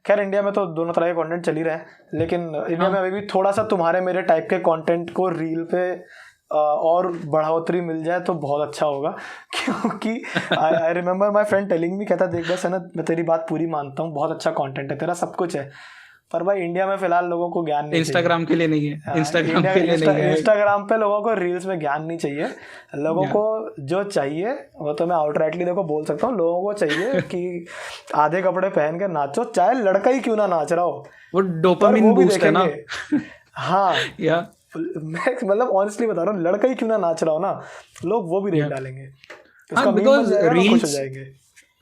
खैर इंडिया में तो दोनों तरह के कंटेंट चल ही रहे हैं, लेकिन इंडिया में अभी भी थोड़ा सा तुम्हारे मेरे टाइप के कंटेंट को रील पे और बढ़ोतरी मिल जाए तो बहुत अच्छा होगा. क्योंकि I remember my friend telling me, कहता देख बस है ना, मैं तेरी बात पूरी मानता हूँ, बहुत अच्छा कंटेंट है तेरा, सब कुछ है, पर भाई इंडिया में फिलहाल लोगों को ज्ञान नहीं. इंस्टाग्राम के लिए नहीं है. इंस्टाग्राम के लिए नहीं है. इंस्टाग्राम पे लोगों को रील्स में ज्ञान नहीं चाहिए. लोगों को जो चाहिए वो तो मैं आउटराइटली देखो बोल सकता हूँ, लोगों को चाहिए कि आधे कपड़े पहन के नाचो, चाहे लड़का ही क्यों ना नाच रहा हो, वो डोपामिन बूस्ट है ना. हाँ या मैं मतलब ऑनेस्टली बता रहा हूँ, लड़का ही क्यों ना नाच रहा हो ना, लोग वो भी देख डालेंगे. हाँ, बिकॉज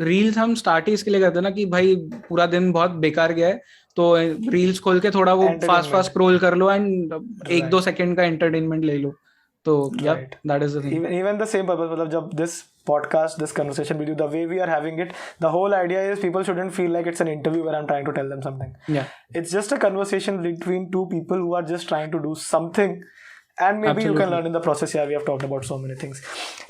रील्स हम स्टार्ट ही इसके लिए करते हैं ना कि भाई पूरा दिन बहुत बेकार गया है तो रील्स खोल के थोड़ा वो फास्ट स्क्रॉल कर लो एंड 1-2 सेकंड का एंटरटेनमेंट ले लो. तो या that is the thing. Even the same purpose. मतलब जब this podcast, this conversation with you, the way we are having it, the whole idea is people shouldn't feel like it's an interview where I'm trying to tell them something. Yeah, it's just a conversation between two people who are just trying to do something, and maybe you can learn in the process. Yeah, we have talked about so many things.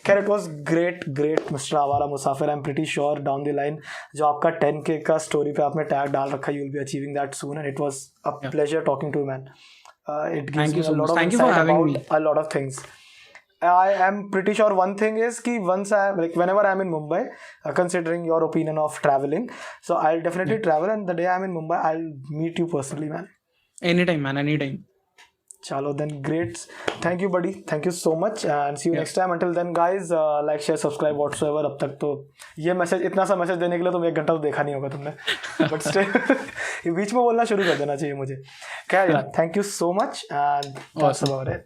Khair, it was great Mr. Awara Musafir. I'm pretty sure down the line जो आपका 10K का story पे आपने tag डाल रखा, you will be achieving that soon, and it was a pleasure talking to you, man. It gives me a lot of insight about a lot of things. I am pretty sure one thing is कि once whenever I'm in Mumbai, considering your opinion of traveling, so I'll definitely travel, and the day I'm in Mumbai, I'll meet you personally, man. Anytime, man, anytime. Chalo, then great. Thank you, buddy. Thank you so much, and see you next time. Until then, guys, like, share, subscribe, whatsoever. अब तक तो ये message, इतना सा message देने के लिए तुम 1 घंटा तो देखा नहीं होगा तुमने, बट स्टिल बीच में बोलना शुरू कर देना चाहिए मुझे. क्या यार, thank you so much, and that's about it.